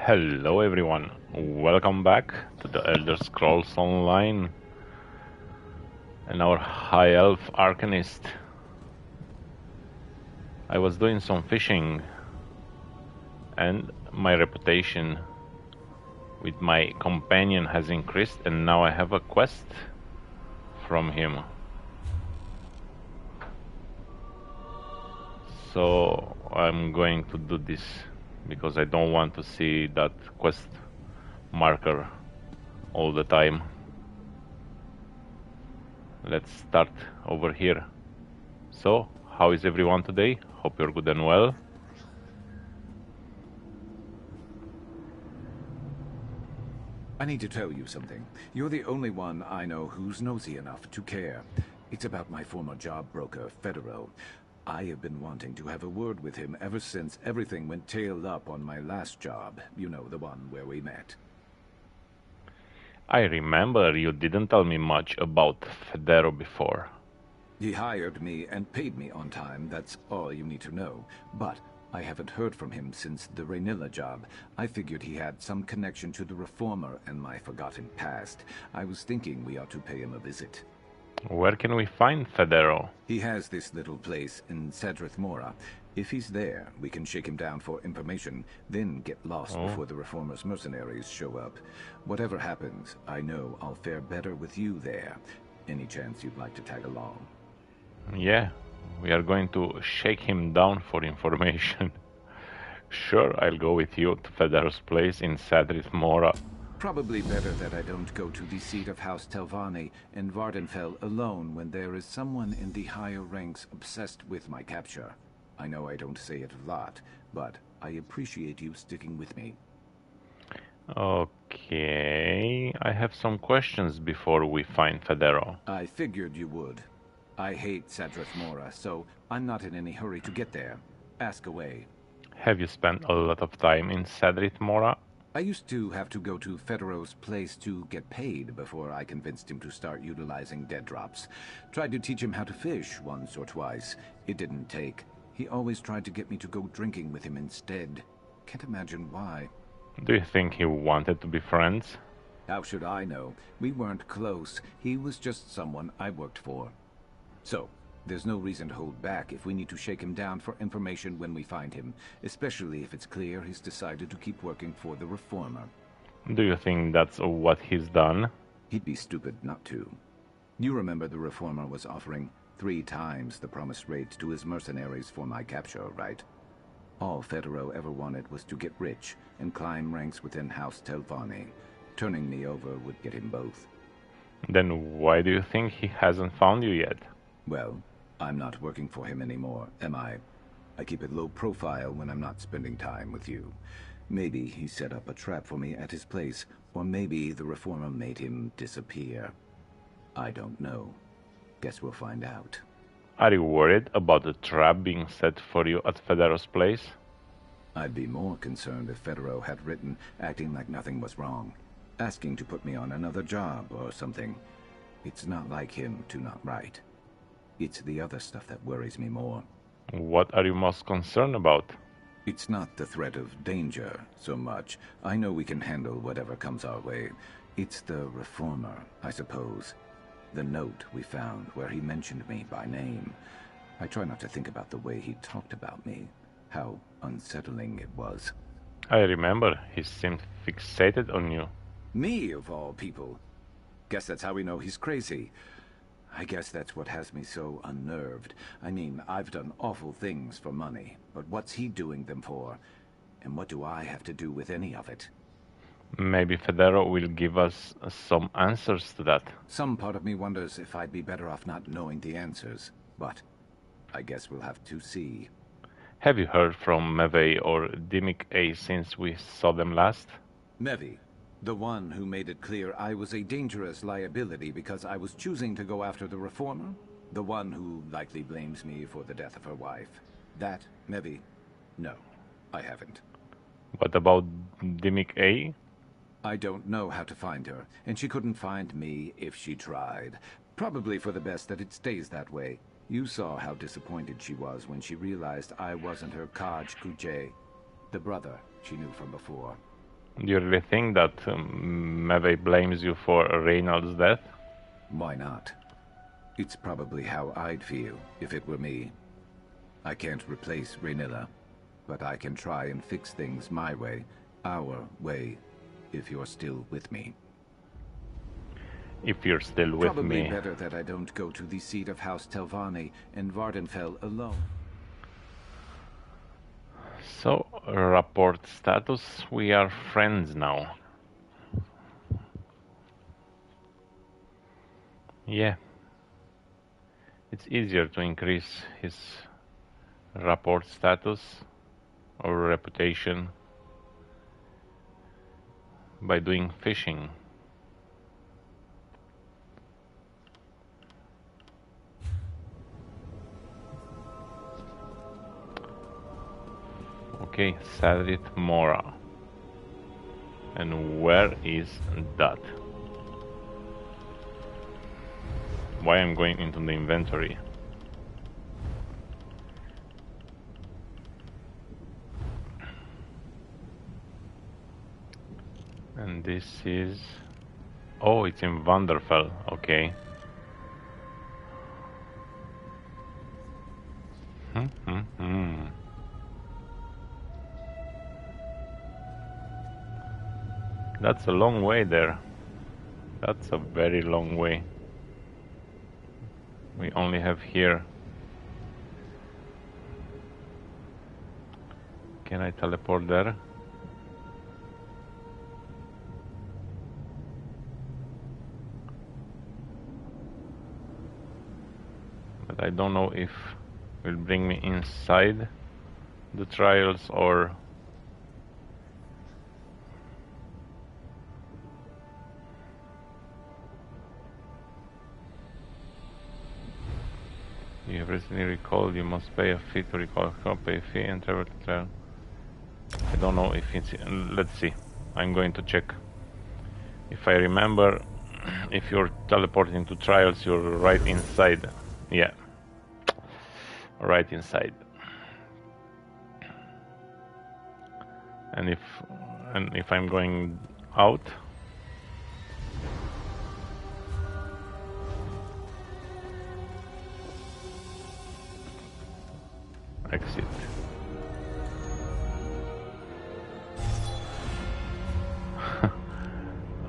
Hello everyone, welcome back to the Elder Scrolls Online and our High Elf Arcanist. I was doing some fishing and my reputation with my companion has increased and now I have a quest from him. So I'm going to do this because I don't want to see that quest marker all the time. Let's start over here. So, how is everyone today? Hope you're good and well. I need to tell you something. You're the only one I know who's nosy enough to care. It's about my former job broker, Federo. I have been wanting to have a word with him ever since everything went tailed up on my last job. You know, the one where we met. I remember you didn't tell me much about Federo before. He hired me and paid me on time, that's all you need to know. But I haven't heard from him since the Raynilla job. I figured he had some connection to the Reformer and my forgotten past. I was thinking we ought to pay him a visit. Where can we find Federo? He has this little place in Cedrith Mora. If he's there, we can shake him down for information, then get lost before the Reformer's mercenaries show up. Whatever happens, I know I'll fare better with you there. Any chance you'd like to tag along? Yeah, we are going to shake him down for information. Sure, I'll go with you to Federo's place in Cedrith Mora. Probably better that I don't go to the seat of House Telvanni in Vardenfell alone when there is someone in the higher ranks obsessed with my capture. I know I don't say it a lot, but I appreciate you sticking with me. Okay, I have some questions before we find Federo. I figured you would. I hate Cedrith Mora, so I'm not in any hurry to get there. Ask away. Have you spent a lot of time in Cedrith Mora? I used to have to go to Federo's place to get paid before I convinced him to start utilizing dead drops. Tried to teach him how to fish once or twice. It didn't take. He always tried to get me to go drinking with him instead. Can't imagine why. Do you think he wanted to be friends? How should I know? We weren't close. He was just someone I worked for. So, there's no reason to hold back if we need to shake him down for information when we find him, especially if it's clear he's decided to keep working for the Reformer. Do you think that's what he's done? He'd be stupid not to. You remember the Reformer was offering 3 times the promised rate to his mercenaries for my capture, right? All Federo ever wanted was to get rich and climb ranks within House Telvanni. Turning me over would get him both. Then why do you think he hasn't found you yet? Well, I'm not working for him anymore, am I? I keep it low profile when I'm not spending time with you. Maybe he set up a trap for me at his place, or maybe the Reformer made him disappear. I don't know. Guess we'll find out. Are you worried about the trap being set for you at Federo's place? I'd be more concerned if Federo had written acting like nothing was wrong, asking to put me on another job or something. It's not like him to not write. It's the other stuff that worries me more. What are you most concerned about? It's not the threat of danger so much. I know we can handle whatever comes our way. It's the Reformer, I suppose. The note we found where he mentioned me by name. I try not to think about the way he talked about me. How unsettling it was. I remember he seemed fixated on you. Me, of all people. Guess that's how we know he's crazy. I guess that's what has me so unnerved. I mean, I've done awful things for money, but what's he doing them for? And what do I have to do with any of it? Maybe Federo will give us some answers to that. Some part of me wonders if I'd be better off not knowing the answers, but I guess we'll have to see. Have you heard from Meve or Dimik A since we saw them last? Mevi, the one who made it clear I was a dangerous liability because I was choosing to go after the Reformer? The one who likely blames me for the death of her wife? That, Mevi? No, I haven't. What about Dimik A? I don't know how to find her, and she couldn't find me if she tried. Probably for the best that it stays that way. You saw how disappointed she was when she realized I wasn't her Kaj Kuje, the brother she knew from before. Do you really think that Meve blames you for Reynald's death? Why not? It's probably how I'd feel if it were me. I can't replace Raynilla, but I can try and fix things my way, our way, if you're still with me. If you're still with Probably me. better that I don't go to the seat of House Telvanni in Vardenfell alone. So, report status, we are friends now. Yeah. It's easier to increase his rapport status or reputation by doing fishing. Okay, Sadrit Mora. And where is that? Why I'm going into the inventory? And this is... Oh, it's in Vanderfell, okay. That's a long way there. That's a very long way. We only have here. Can I teleport there? But I don't know if it will bring me inside the trials or... You have recently recalled, you must pay a fee to recall. Pay a fee and travel to trial. I don't know if it's... Let's see. I'm going to check. If I remember, if you're teleporting to trials, you're right inside. Yeah. Right inside. And if I'm going out... Exit.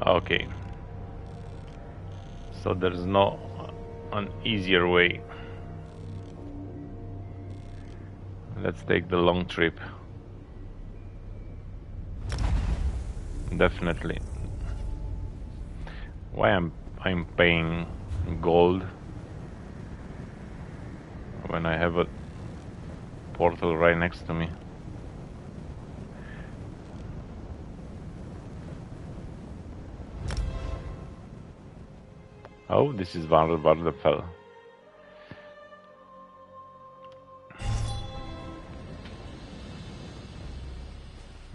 Okay. So there's no an easier way. Let's take the long trip. Definitely. Why I'm paying gold when I have a portal right next to me? Oh, this is Vanderfell.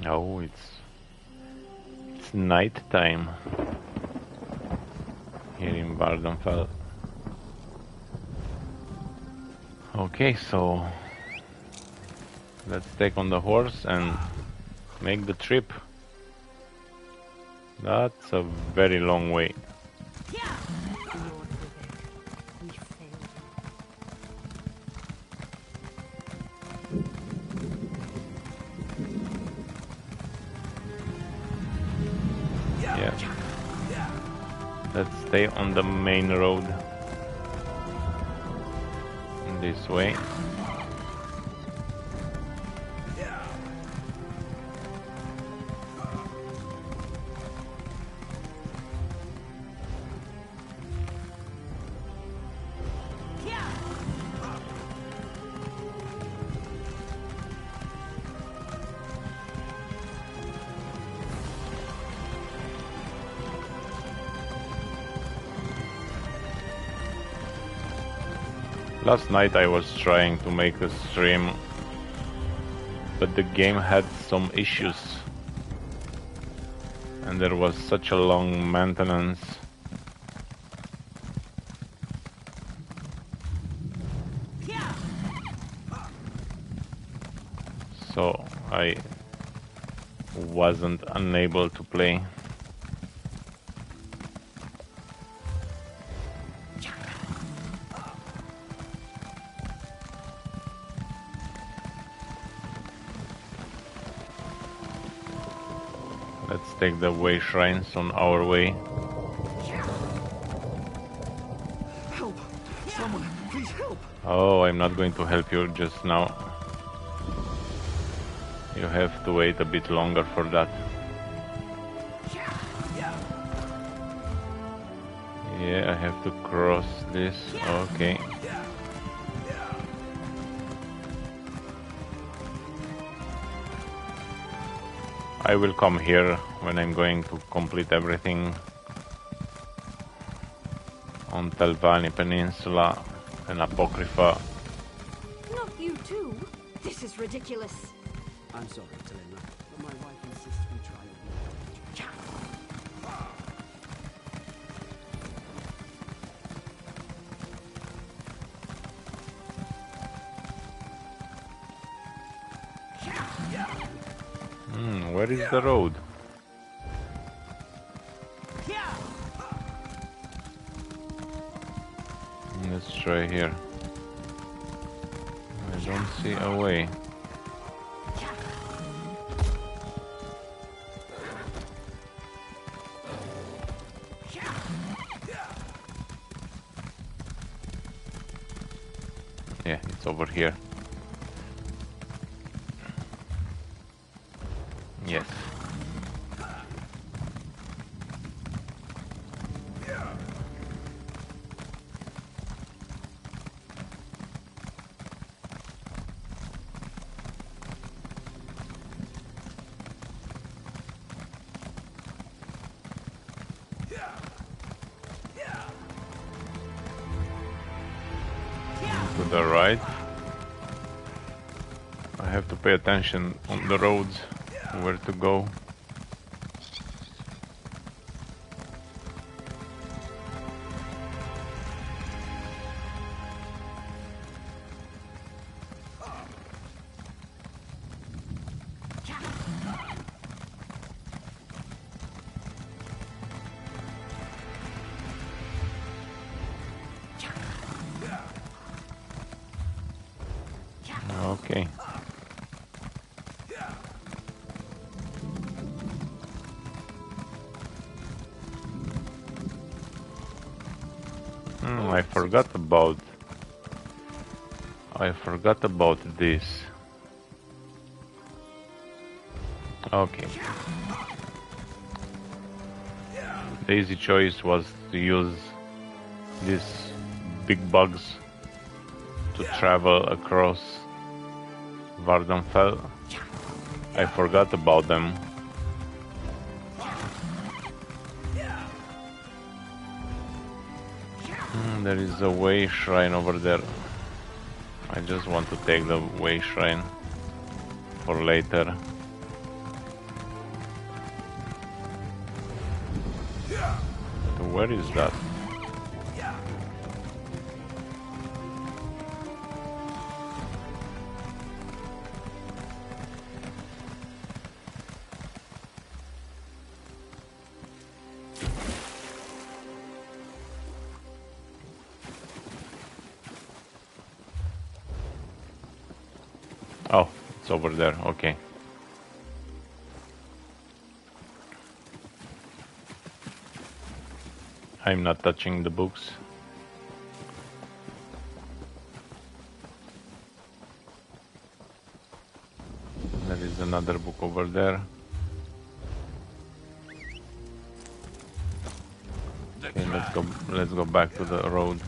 Oh, it's night time here in Vardenfell. Okay, so let's take on the horse and make the trip. That's a very long way. Let's stay on the main road this way. Last night I was trying to make a stream, but the game had some issues and there was such a long maintenance. So I wasn't unable to play. Let's take the way shrines on our way. Help! Someone, please help! Oh, I'm not going to help you just now. You have to wait a bit longer for that. Yeah, I have to cross this. Okay. I will come here when I'm going to complete everything on Telvanni Peninsula and Apocrypha. Not you too. This is ridiculous. I'm sorry, Telena, but my wife insists we try a Where is the road? Let's try here. I don't see a way. Yeah, it's over here. Yes. To the right. I have to pay attention on the roads, where to go. Okay. I forgot about this. Okay. The easy choice was to use these big bugs to travel across Vardenfell. I forgot about them. There is a way shrine over there. I just want to take the way shrine for later. So where is that? Oh, it's over there, okay. I'm not touching the books. There is another book over there. Okay, let's go back to the road.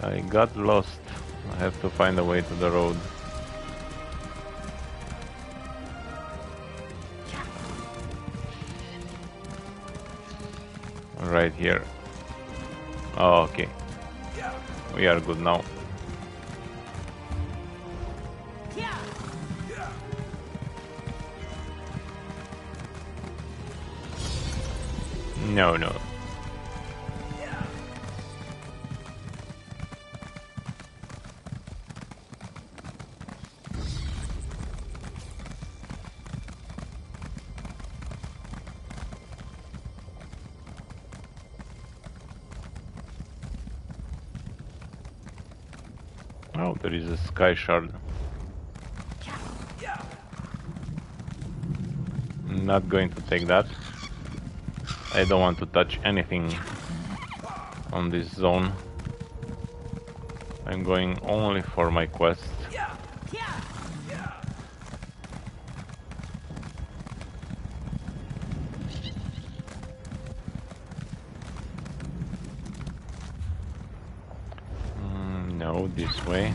I got lost. I have to find a way to the road. Right here. Oh, okay. we are good now. No, no. Oh, there is a sky shard. Not going to take that. I don't want to touch anything on this zone. I'm going only for my quest. No, this way.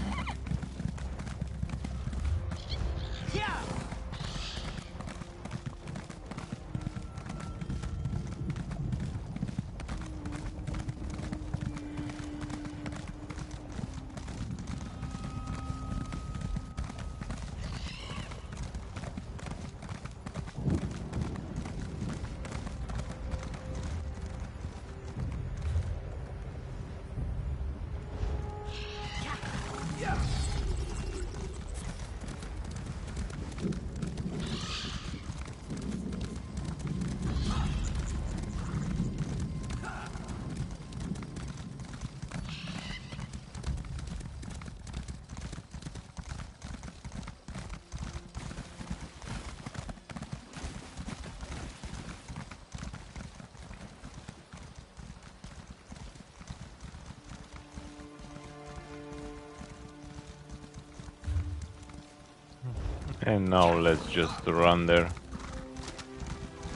And now let's just run there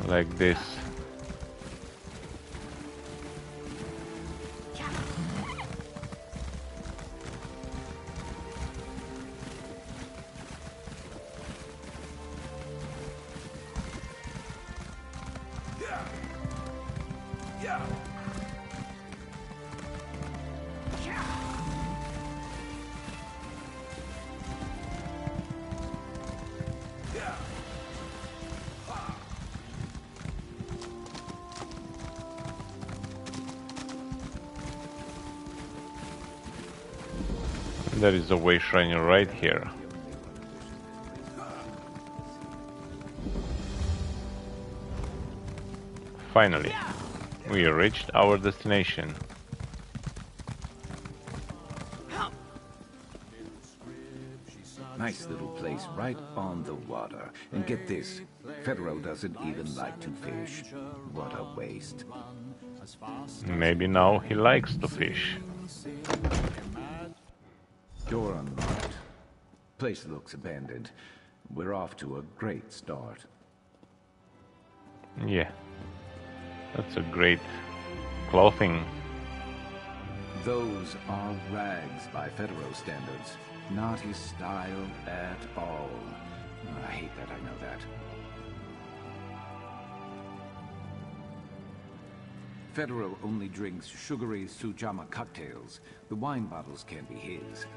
like this. There is a way shrine right here. Finally, we reached our destination. Nice little place right on the water. And get this, Federo doesn't even like to fish. What a waste. Maybe now he likes to fish. Door unlocked. Place looks abandoned. We're off to a great start. Yeah, that's a great clothing. Those are rags by Federo standards. Not his style at all. I hate that I know that. Federo only drinks sugary Sujama cocktails. The wine bottles can't be his.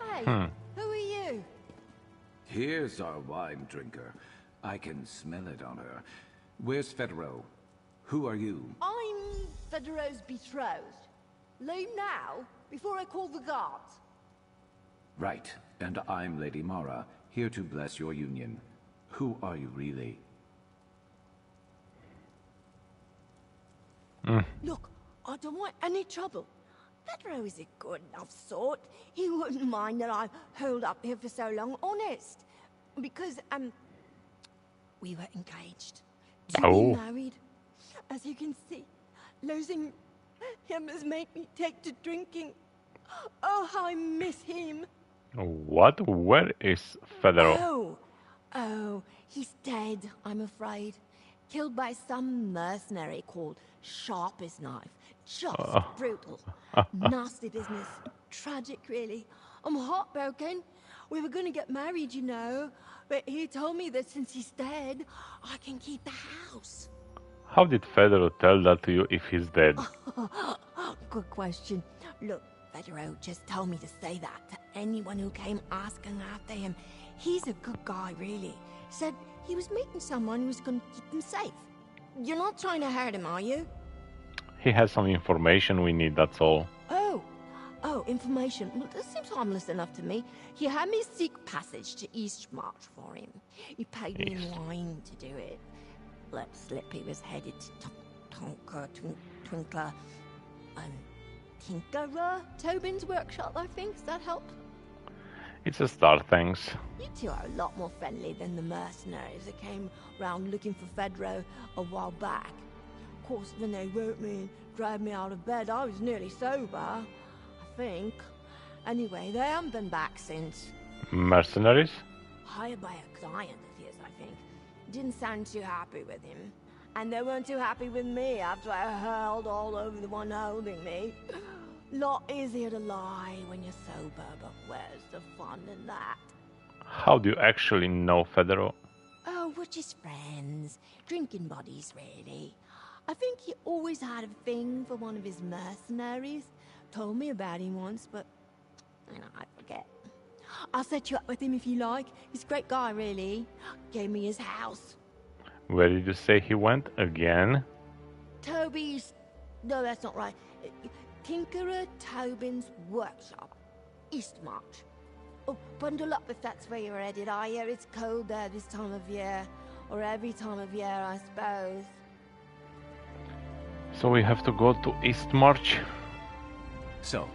Hey, who are you? Here's our wine drinker. I can smell it on her. Where's Federo? Who are you? I'm Federo's betrothed. Leave now, before I call the guards. Right, and I'm Lady Mara, here to bless your union. Who are you really? Look, I don't want any trouble. Federo is a good enough sort. He wouldn't mind that I've holed up here for so long, honest. Because, we were engaged to be married. As you can see, losing him has made me take to drinking. Oh, how I miss him. What? Where is Federo? Oh, he's dead, I'm afraid. Killed by some mercenary called Sharpest Knife. Just brutal. Nasty business. Tragic, really. I'm heartbroken. We were going to get married, you know. But he told me that since he's dead, I can keep the house. How did Federo tell that to you if he's dead? good question. Look, Federo just told me to say that to anyone who came asking after him. He's a good guy, really. Said he was meeting someone who was going to keep him safe. You're not trying to hurt him, are you? He has some information we need, that's all. Oh, information. Well, this seems harmless enough to me. He had me seek passage to Eastmarch for him. He paid me in wine to do it. Let slip he was headed to Twinkler, Tinkerer Tobin's workshop, I think. Does that help? It's a start, thanks. You two are a lot more friendly than the mercenaries that came round looking for Fedro a while back. Of course, when they wrote me and dragged me out of bed, I was nearly sober, I think. Anyway, they haven't been back since. Mercenaries? Hired by a client of his, I think. Didn't sound too happy with him. And they weren't too happy with me after I hurled all over the one holding me. Lot easier to lie when you're sober, but where's the fun in that? How do you actually know Federo? Oh, we're just friends. Drinking buddies, really. I think he always had a thing for one of his mercenaries. Told me about him once, but I forget. I'll set you up with him if you like. He's a great guy, really. Gave me his house. Where did you say he went again? Toby's... No, that's not right. Tinkerer Tobin's workshop. Eastmarch. Oh, bundle up if that's where you're headed. I hear it's cold there this time of year. Or every time of year, I suppose. So we have to go to Eastmarch? So,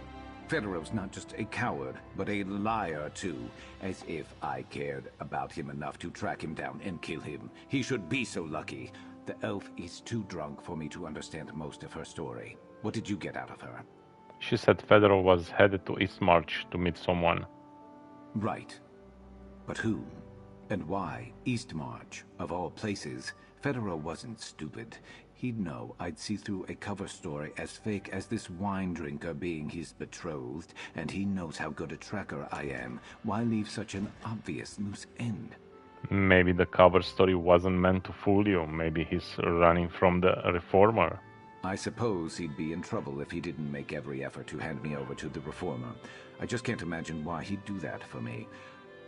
Federo's not just a coward, but a liar too. As if I cared about him enough to track him down and kill him. He should be so lucky. The elf is too drunk for me to understand most of her story. What did you get out of her? She said Federo was headed to Eastmarch to meet someone. Right. But whom? And why Eastmarch, of all places? Federo wasn't stupid. He'd know I'd see through a cover story as fake as this wine drinker being his betrothed, and he knows how good a tracker I am. Why leave such an obvious loose end? Maybe the cover story wasn't meant to fool you. Maybe he's running from the Reformer. I suppose he'd be in trouble if he didn't make every effort to hand me over to the Reformer. I just can't imagine why he'd do that for me.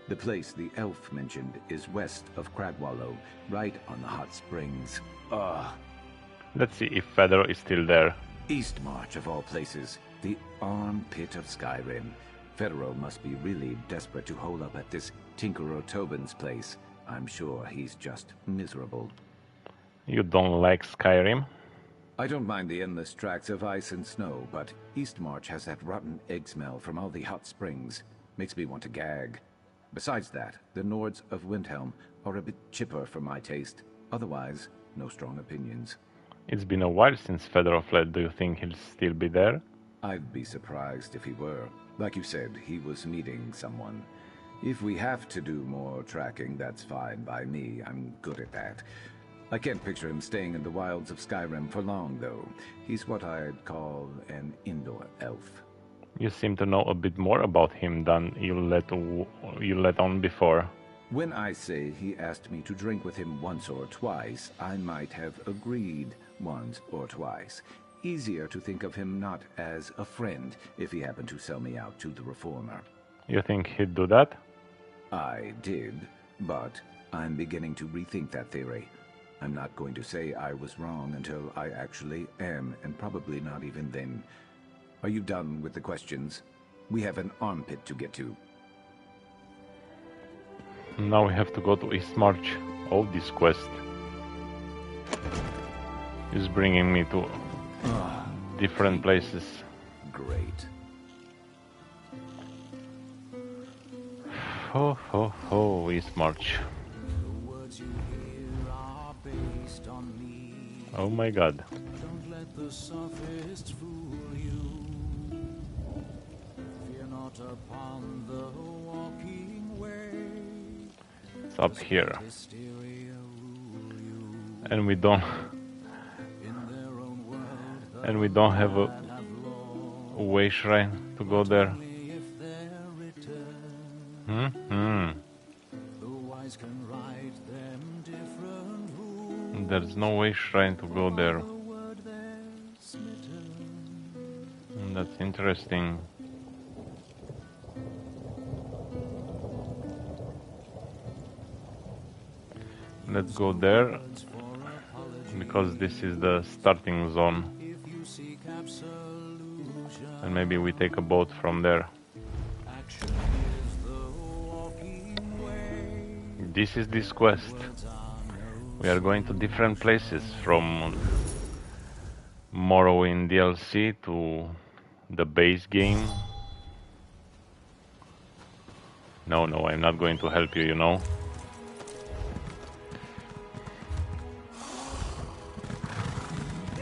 The place the elf mentioned is west of Cragwallow, right on the hot springs. Ugh. Let's see if Federo is still there. Eastmarch, of all places. The armpit of Skyrim. Federo must be really desperate to hole up at this Tinkerer Tobin's place. I'm sure he's just miserable. You don't like Skyrim? I don't mind the endless tracts of ice and snow, but Eastmarch has that rotten egg smell from all the hot springs. Makes me want to gag. Besides that, the Nords of Windhelm are a bit chipper for my taste. Otherwise, no strong opinions. It's been a while since Federo fled. Do you think he'll still be there? I'd be surprised if he were. Like you said, he was meeting someone. If we have to do more tracking, that's fine by me. I'm good at that. I can't picture him staying in the wilds of Skyrim for long, though. He's what I'd call an indoor elf. You seem to know a bit more about him than you let on before. When I say he asked me to drink with him once or twice, I might have agreed once or twice. Easier to think of him not as a friend if he happened to sell me out to the Reformer. You think he'd do that? I did, but I'm beginning to rethink that theory. I'm not going to say I was wrong until I actually am, and probably not even then. Are you done with the questions? We have an armpit to get to. Now we have to go to Eastmarch. Oh, this quest is bringing me to different places. Great. Ho ho ho, Eastmarch. Oh my god. Don't let the sophists fool you. Fear not upon the walking way. It's up here. And we don't have a way shrine to go there. There's no way shrine to go there. That's interesting. Let's go there, because this is the starting zone. And maybe we take a boat from there. This is this quest. We are going to different places, from Morrowind DLC to the base game. No, I'm not going to help you, you know.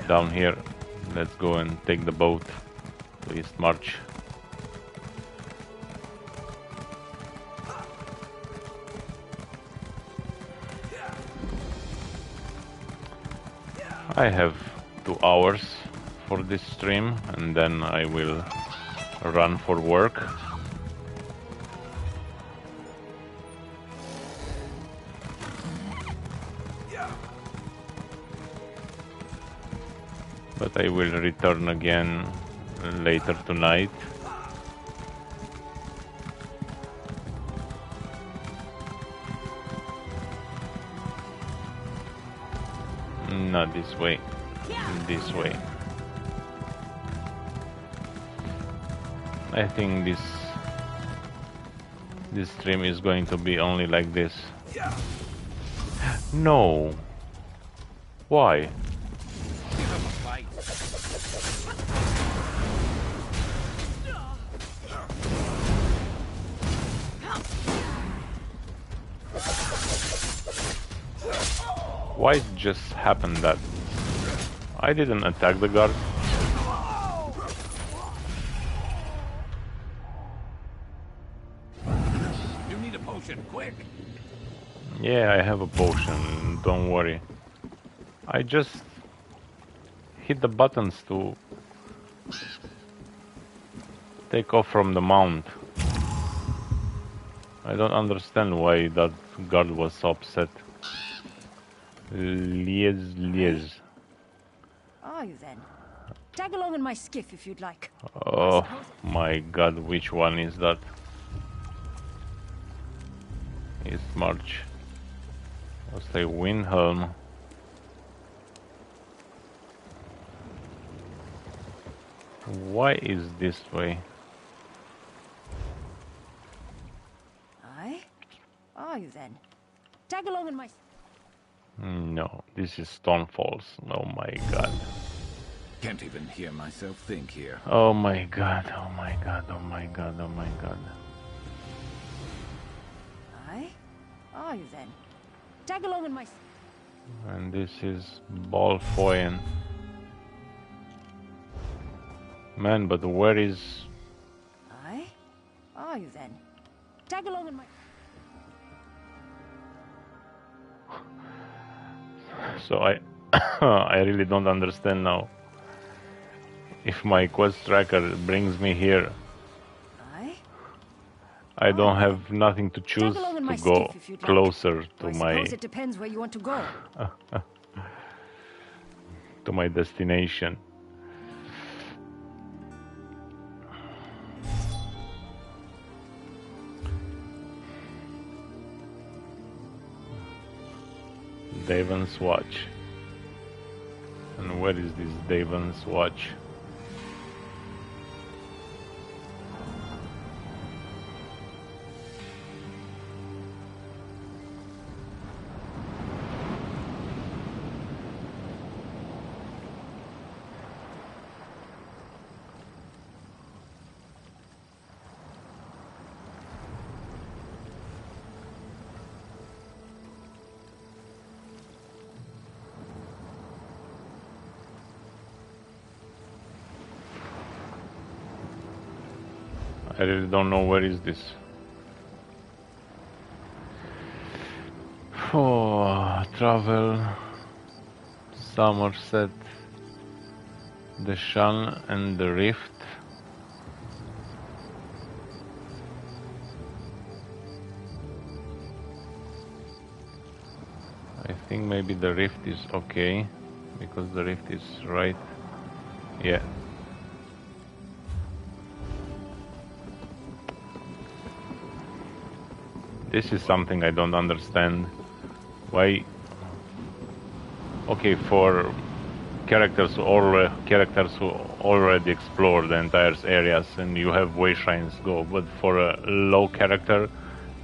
Down here, let's go and take the boat to East March. I have 2 hours for this stream, and then I will run for work. But I will return again later tonight. Not this way, this way. I think this stream is going to be only like this. No. Why? Why it just happened that I didn't attack the guard? You need a potion, quick! Yeah, I have a potion, don't worry. I just hit the buttons to take off from the mount. I don't understand why that guard was so upset. Liez. Are you then? Tag along in my skiff if you'd like. Oh my god, which one is that? East March. I'll say Windhelm. Why is this way? Aye? Are you then? Tag along in my... No, this is Stormfalls. Oh my god. Can't even hear myself think here. Oh my god, oh my god, oh my god, oh my god. Aye? Are you then? Tag along in my... And this is Balfoyen. Man, but where is... Aye? Are you then? Tag along in my... So I I really don't understand now. If my quest tracker brings me here, Aye? I don't have nothing to choose Tag along in to my go skiff if you'd like. closer to I my suppose it depends where you want to go. to my destination. Daven's Watch. And where is this Daven's Watch? I really don't know where is this. Oh, travel, Somerset, the Shan and the Rift. I think maybe the Rift is okay, because the Rift is right. Yeah. This is something I don't understand. Why? Okay, for characters who already explore the entire areas and you have way shrines, go. But for a low character,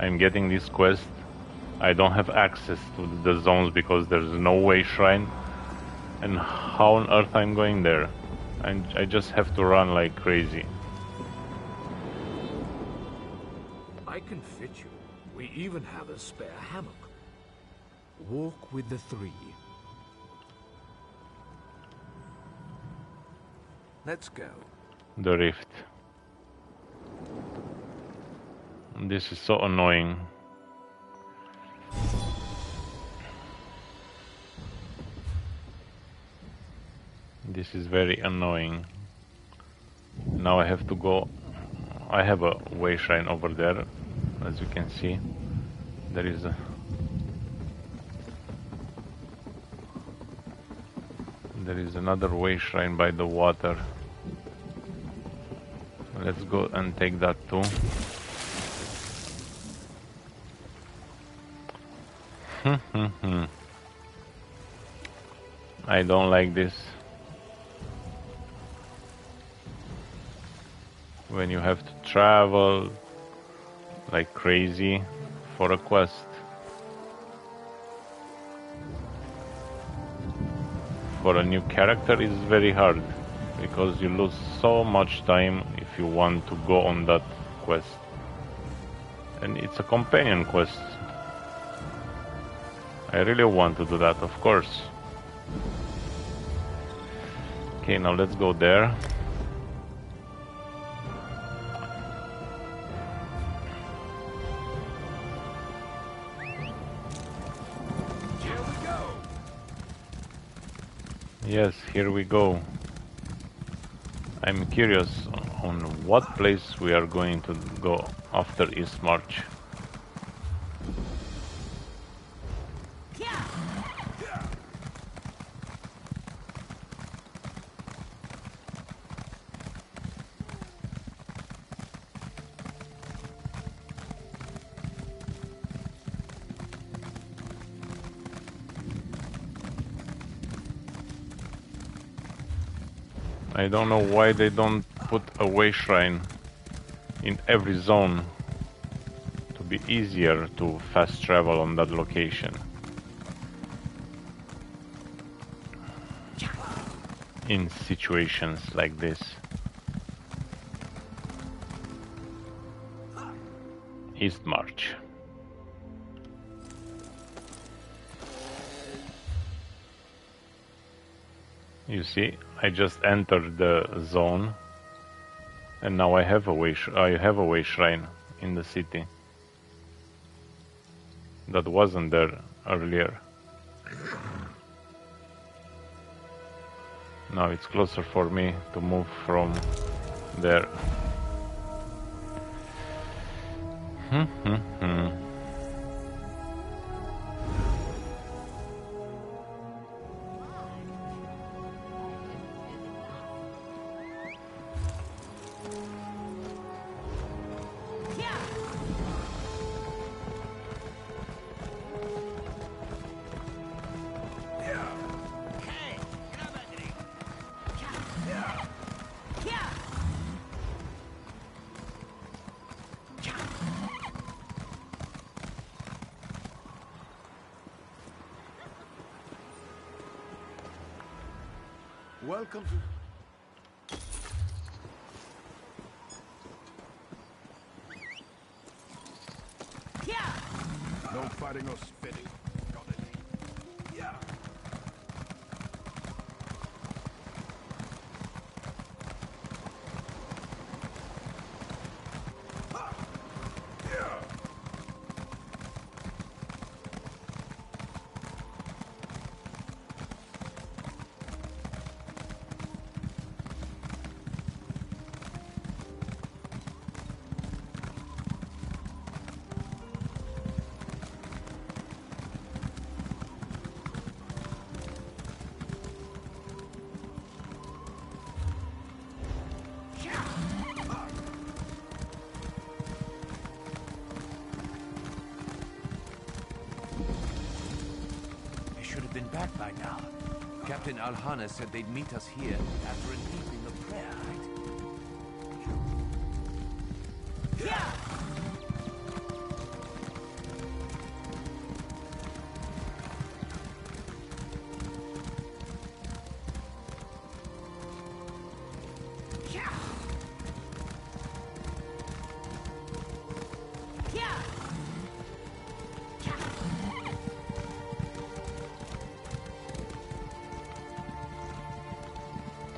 I'm getting this quest. I don't have access to the zones because there's no way shrine. And how on earth I'm going there? And I just have to run like crazy. I can fit you. We even have a spare hammock. Walk with the three. Let's go. The rift. This is so annoying. This is very annoying. Now I have to go. I have a way shrine over there, as you can see. There is another way shrine by the water. Let's go and take that too. I don't like this. When you have to travel like crazy for a quest. For a new character is very hard because you lose so much time if you want to go on that quest. And it's a companion quest. I really want to do that, of course. Okay, now let's go there. Yes, here we go. I'm curious on what place we are going to go after East March. I don't know why they don't put a way shrine in every zone to be easier to fast travel on that location. In situations like this. East March. You see, I just entered the zone, and now I have a way shrine in the city. That wasn't there earlier. Now it's closer for me to move from there. Welcome to... No fighting or spitting. Got it. Yeah. back by now. Captain Alhana said they'd meet us here after an evening of prayer, right? Yeah!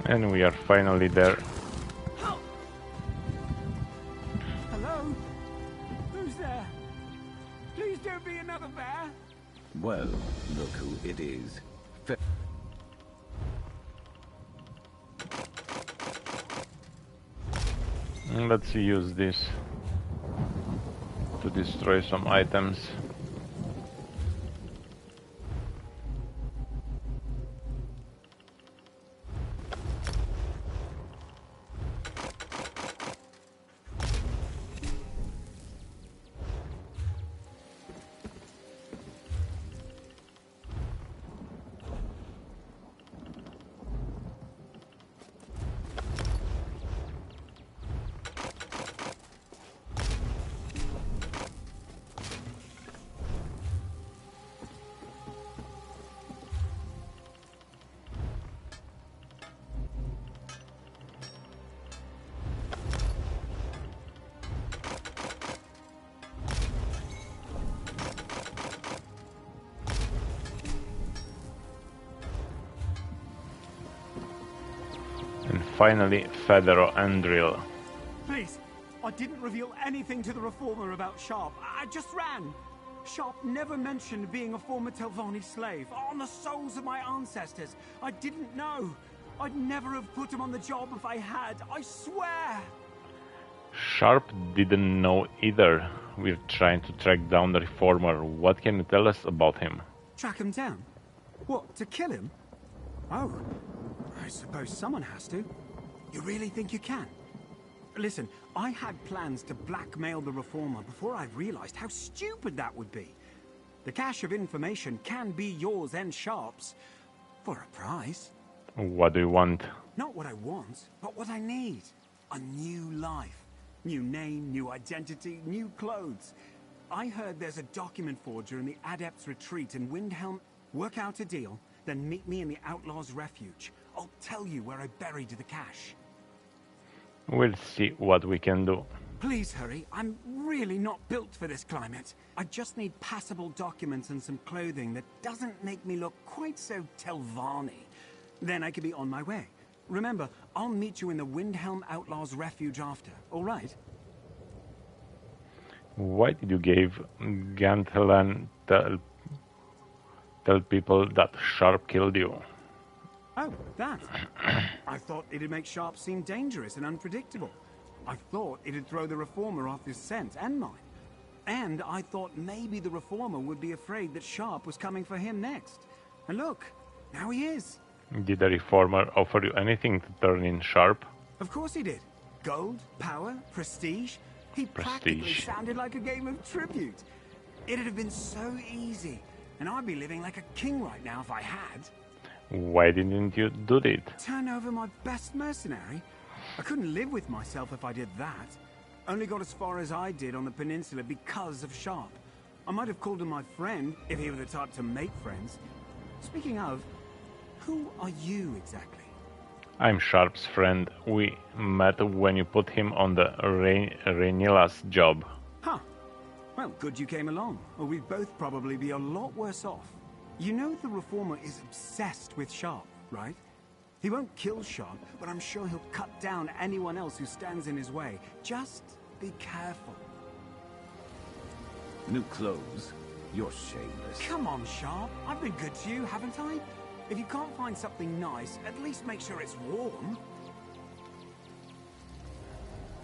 And we are finally there. Hello? Who's there? Please don't be another bear. Well, look who it is. Let's use this to destroy some items. And finally, Federo and Drill. Please, I didn't reveal anything to the Reformer about Sharp. I just ran. Sharp never mentioned being a former Telvanni slave. On the souls of my ancestors, I didn't know. I'd never have put him on the job if I had, I swear! Sharp didn't know either. We're trying to track down the Reformer. What can you tell us about him? Track him down? What, to kill him? Oh, I suppose someone has to. You really think you can? Listen, I had plans to blackmail the Reformer before I realized how stupid that would be. The cache of information can be yours and Sharp's. For a price. What do you want? Not what I want, but what I need. A new life. New name, new identity, new clothes. I heard there's a document forger in the Adept's Retreat in Windhelm. Work out a deal, then meet me in the Outlaw's Refuge. I'll tell you where I buried the cache. We'll see what we can do. Please hurry. I'm really not built for this climate. I just need passable documents and some clothing that doesn't make me look quite so Telvanni. Then I can be on my way. Remember, I'll meet you in the Windhelm Outlaw's Refuge after, all right? Why did you give Gantelan tell people that Sharp killed you? Oh, that. I thought it'd make Sharp seem dangerous and unpredictable. I thought it'd throw the Reformer off his scent and mine. And I thought maybe the Reformer would be afraid that Sharp was coming for him next. And look, now he is. Did the Reformer offer you anything to turn in Sharp? Of course he did. Gold, power, prestige. He practically sounded like a game of tribute. It'd have been so easy. And I'd be living like a king right now if I had. Why didn't you do it? Turn over my best mercenary? I couldn't live with myself if I did that. Only got as far as I did on the peninsula because of Sharp. I might have called him my friend if he were the type to make friends. Speaking of, who are you exactly? I'm Sharp's friend. We met when you put him on the Rainila's job. Huh. Well, good you came along, or we'd both probably be a lot worse off. You know the Reformer is obsessed with Sharp, right? He won't kill Sharp, but I'm sure he'll cut down anyone else who stands in his way. Just be careful. New clothes? You're shameless. Come on, Sharp. I've been good to you, haven't I? If you can't find something nice, at least make sure it's warm.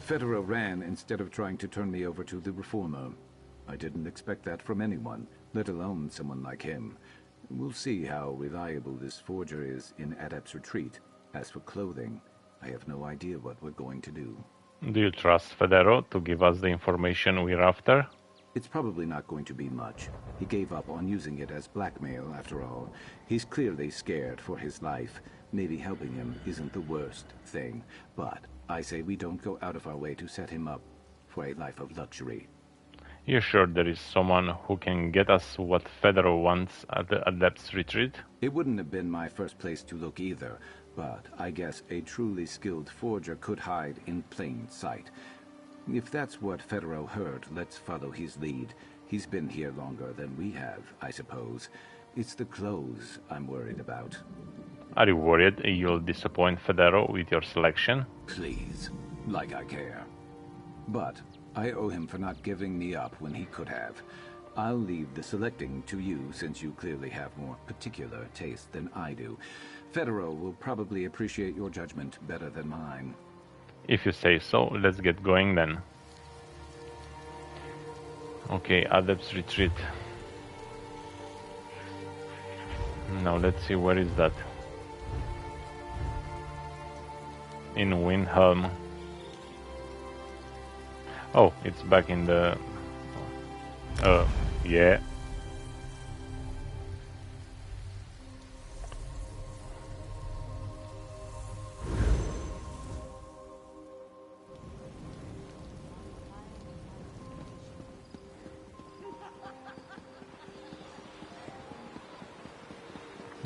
Federo ran instead of trying to turn me over to the Reformer. I didn't expect that from anyone, let alone someone like him. We'll see how reliable this forger is in Adept's Retreat. As for clothing, I have no idea what we're going to do. Do you trust Federo to give us the information we're after? It's probably not going to be much. He gave up on using it as blackmail, after all. He's clearly scared for his life. Maybe helping him isn't the worst thing, but I say we don't go out of our way to set him up for a life of luxury. You sure there is someone who can get us what Federo wants at the Adept's Retreat? It wouldn't have been my first place to look either, but I guess a truly skilled forger could hide in plain sight. If that's what Federo heard, let's follow his lead. He's been here longer than we have, I suppose. It's the clothes I'm worried about. Are you worried you'll disappoint Federo with your selection? Please, like I care. But I owe him for not giving me up when he could have. I'll leave the selecting to you, since you clearly have more particular taste than I do. Federo will probably appreciate your judgment better than mine. If you say so, let's get going then. Okay, Adept's Retreat. Now let's see, where is that? In Windhelm. Oh, it's back in the... yeah.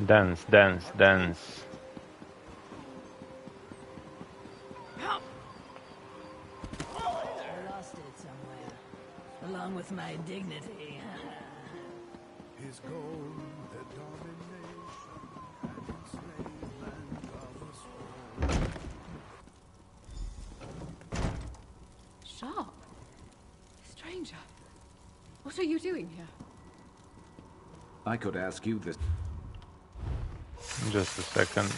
Dance, dance, dance. Lost it somewhere, along with my dignity. His goal, the domination, and enslavement of us all. Sharp? Stranger, what are you doing here? I could ask you this. Just a second.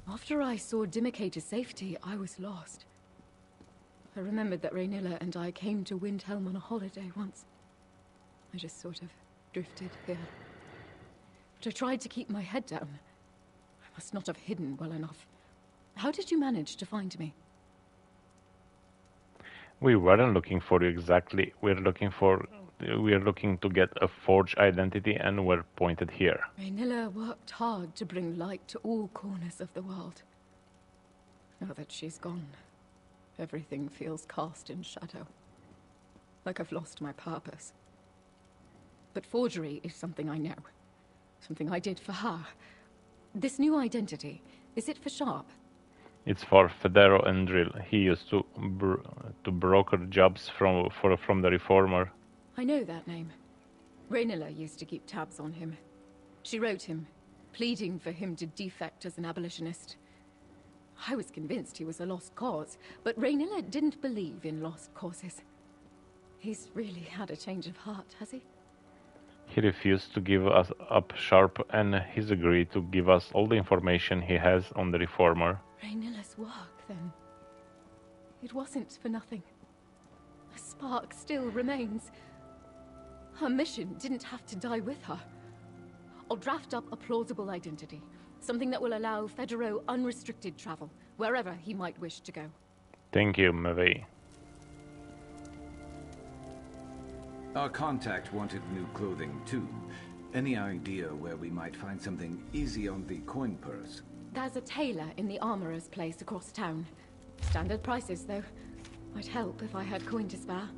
After I saw Dimike to safety, I was lost. I remembered that Raynilla and I came to Windhelm on a holiday once. I just sort of drifted here. But I tried to keep my head down. I must not have hidden well enough. How did you manage to find me? We weren't looking for you exactly. We're looking to get a forged identity, and we're pointed here. Raynilla worked hard to bring light to all corners of the world. Now that she's gone, everything feels cast in shadow. Like I've lost my purpose. But forgery is something I know. Something I did for her. This new identity, is it for Sharp? It's for Federo Endril. He used to broker jobs from the Reformer. I know that name. Raynilla used to keep tabs on him. She wrote him, pleading for him to defect as an abolitionist. I was convinced he was a lost cause, but Raynilla didn't believe in lost causes. He's really had a change of heart, has he? He refused to give us up Sharp, and he's agreed to give us all the information he has on the Reformer. Raynilla's work, then. It wasn't for nothing. A spark still remains. Her mission didn't have to die with her. I'll draft up a plausible identity. Something that will allow Federo unrestricted travel, wherever he might wish to go. Thank you, Maeve. Our contact wanted new clothing, too. Any idea where we might find something easy on the coin purse? There's a tailor in the armorer's place across town. Standard prices, though. Might help if I had coin to spare.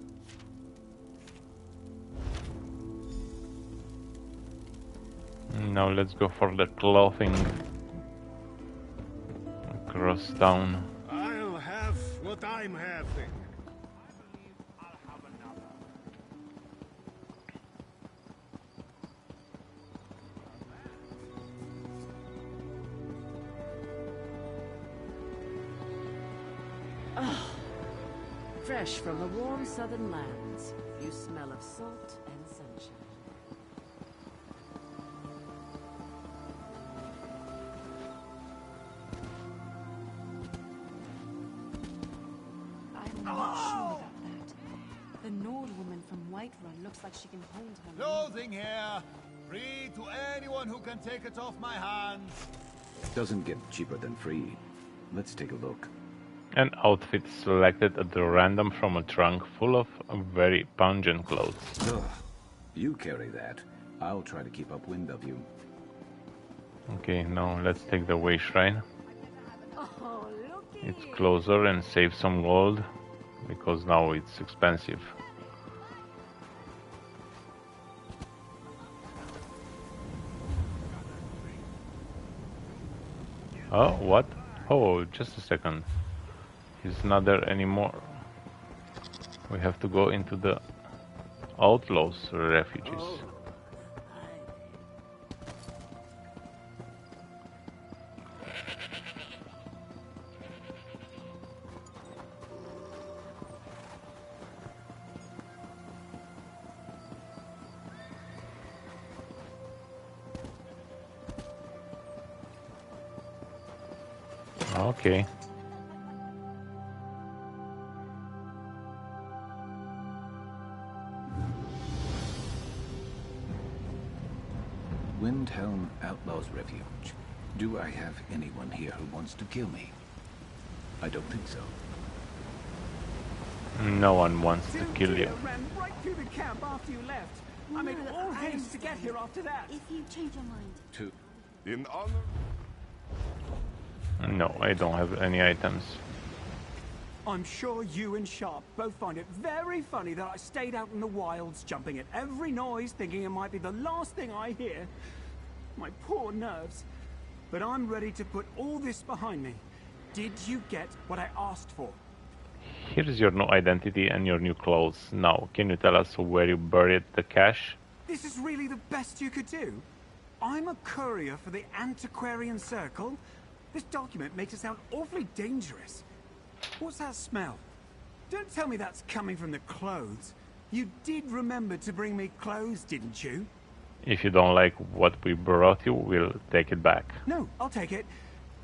Now let's go for the clothing. Across town. I'll have what I'm having. Fresh from the warm southern lands, you smell of salt and sunshine. I'm not sure about that. The Nord woman from Whiterun looks like she can hold her. Clothing here! Free to anyone who can take it off my hands. Doesn't get cheaper than free. Let's take a look. An outfit selected at random from a trunk full of very pungent clothes. Ugh. You carry that. I'll try to keep upwind of you. Okay, now let's take the way shrine. Oh, looky. It's closer and save some gold, because now it's expensive. Oh, what? Oh, just a second. He's not there anymore. We have to go into the outlaws' refuges. Okay. Windhelm Outlaws Refuge. Do I have anyone here who wants to kill me? I don't think so. No one wants to kill you. Ran right through the camp after you left. I made all haste to get here after that. If you change your mind. To In honor. No, I don't have any items. I'm sure you and Sharp both find it very funny that I stayed out in the wilds, jumping at every noise, thinking it might be the last thing I hear. My poor nerves. But I'm ready to put all this behind me. Did you get what I asked for? Here's your new identity and your new clothes. Now, can you tell us where you buried the cash? This is really the best you could do? I'm a courier for the Antiquarian Circle? This document makes it sound awfully dangerous. What's that smell? Don't tell me that's coming from the clothes. You did remember to bring me clothes, didn't you? If you don't like what we brought you, we'll take it back. No, I'll take it.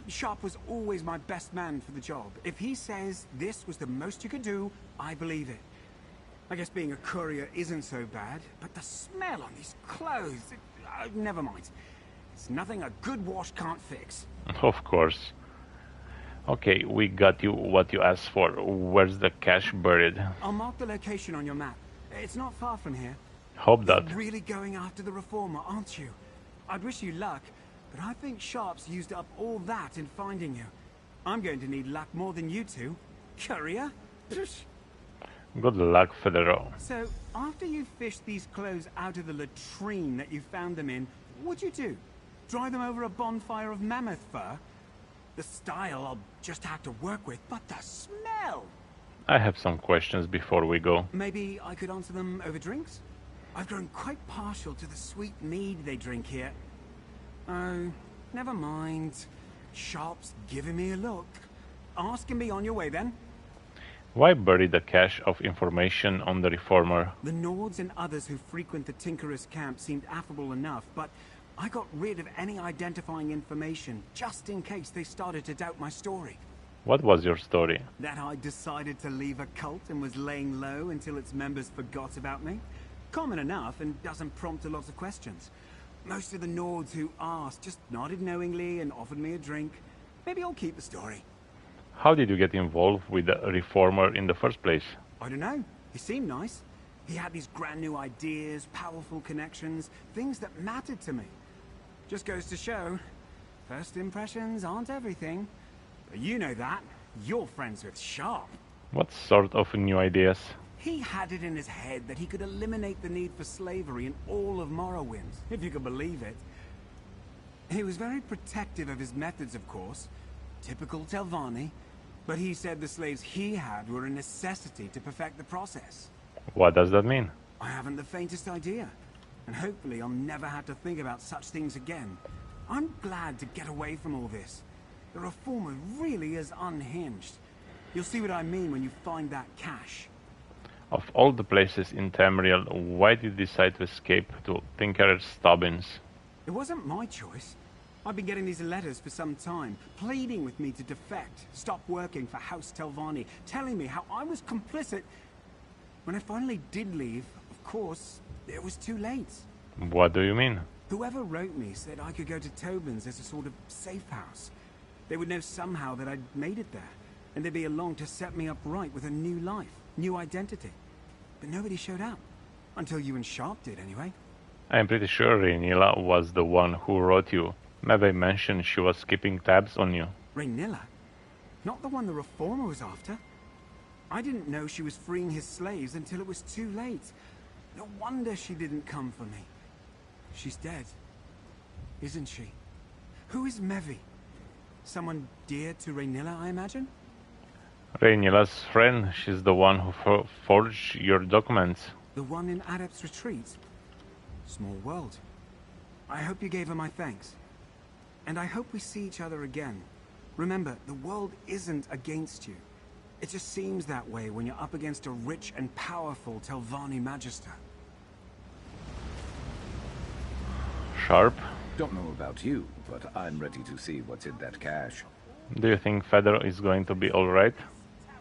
Sharp was always my best man for the job. If he says this was the most you could do, I believe it. I guess being a courier isn't so bad, but the smell on these clothes... never mind. It's nothing a good wash can't fix. Of course. Okay, we got you what you asked for. Where's the cash buried? I'll mark the location on your map. It's not far from here. Hope that. You're really going after the Reformer, aren't you? I'd wish you luck, but I think Sharp's used up all that in finding you. I'm going to need luck more than you two. Courier? Good luck, Federo. So, after you fished these clothes out of the latrine that you found them in, what'd you do? Dry them over a bonfire of mammoth fur? The style I'll just have to work with, but the smell! I have some questions before we go. Maybe I could answer them over drinks? I've grown quite partial to the sweet mead they drink here. Oh, never mind. Sharp's giving me a look. Ask and be on your way then. Why bury the cache of information on the Reformer? The Nords and others who frequent the Tinkerer's camp seemed affable enough, but I got rid of any identifying information, just in case they started to doubt my story. What was your story? That I decided to leave a cult and was laying low until its members forgot about me? Common enough and doesn't prompt a lot of questions. Most of the Nords who asked just nodded knowingly and offered me a drink. Maybe I'll keep the story. How did you get involved with the Reformer in the first place? I don't know. He seemed nice. He had these grand new ideas, powerful connections, things that mattered to me. Just goes to show, first impressions aren't everything. But you know that. You're friends with Sharp. What sort of new ideas? He had it in his head that he could eliminate the need for slavery in all of Morrowind, if you can believe it. He was very protective of his methods, of course. Typical Telvanni. But he said the slaves he had were a necessity to perfect the process. What does that mean? I haven't the faintest idea. And hopefully I'll never have to think about such things again. I'm glad to get away from all this. The Reformer really is unhinged. You'll see what I mean when you find that cache. Of all the places in Tamriel, why did you decide to escape to Tinkerer's Stubbins? It wasn't my choice. I've been getting these letters for some time, pleading with me to defect, stop working for House Telvanni, telling me how I was complicit. When I finally did leave, of course, it was too late. What do you mean? Whoever wrote me said I could go to Tobin's as a sort of safe house. They would know somehow that I'd made it there, and they'd be along to set me up right with a new life, new identity. But nobody showed up. Until you and Sharp did, anyway. I'm pretty sure Raynilla was the one who wrote you. Maybe mentioned she was keeping tabs on you. Raynilla? Not the one the Reformer was after? I didn't know she was freeing his slaves until it was too late. No wonder she didn't come for me. She's dead, isn't she? Who is Mevi? Someone dear to Raynilla, I imagine? Raynilla's friend. She's the one who forged your documents. The one in Adept's Retreat? Small world. I hope you gave her my thanks. And I hope we see each other again. Remember, the world isn't against you. It just seems that way when you're up against a rich and powerful Telvanni Magister. Sharp? Don't know about you, but I'm ready to see what's in that cache. Do you think Fedor is going to be alright?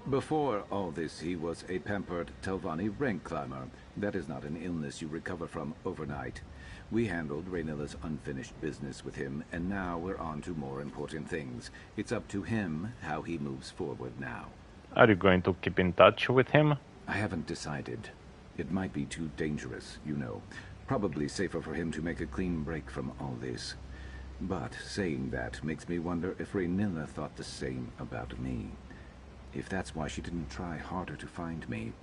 Before all this, he was a pampered Telvanni rank climber. That is not an illness you recover from overnight. We handled Raynilla's unfinished business with him, and now we're on to more important things. It's up to him how he moves forward now. Are you going to keep in touch with him? I haven't decided. It might be too dangerous, you know. Probably safer for him to make a clean break from all this. But saying that makes me wonder if Raynilla thought the same about me. If that's why she didn't try harder to find me.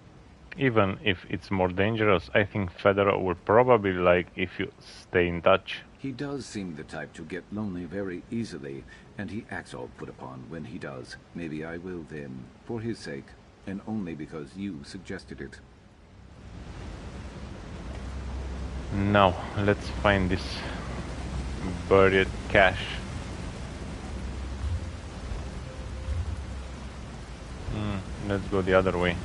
Even if it's more dangerous, I think Fedor would probably like if you stay in touch. He does seem the type to get lonely very easily, and he acts all put upon when he does. Maybe I will then, for his sake, and only because you suggested it. Now, let's find this buried cache. Let's go the other way.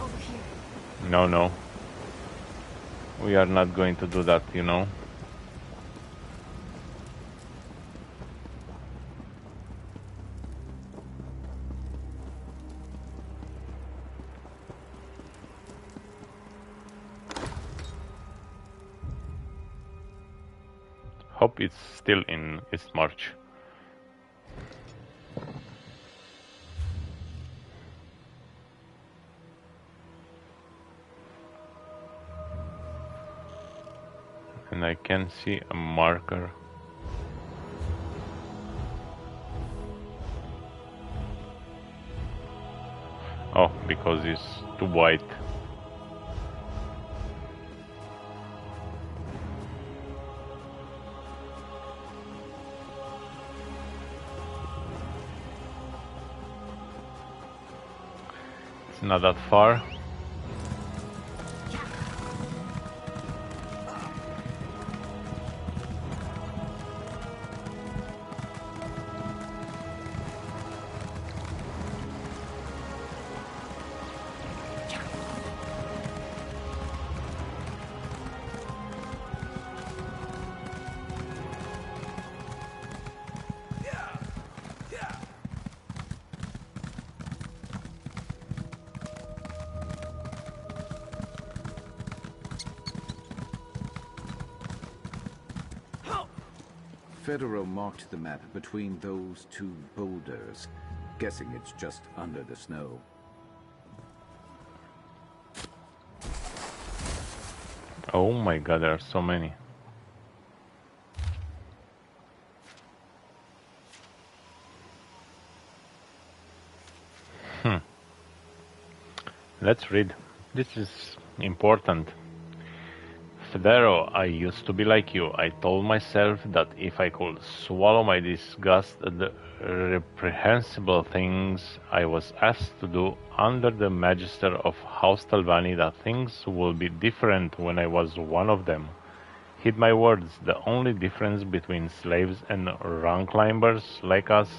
Over here. No. We are not going to do that, you know. Hope it's still in East March. And I can see a marker. Oh, because it's too white. It's not that far. Fedor marked the map between those two boulders. Guessing it's just under the snow. Oh my god, there are so many. Let's read. This is important. Federo, I used to be like you. I told myself that if I could swallow my disgust at the reprehensible things I was asked to do under the magister of House Telvanni, that things would be different when I was one of them. Heed my words, the only difference between slaves and rank climbers like us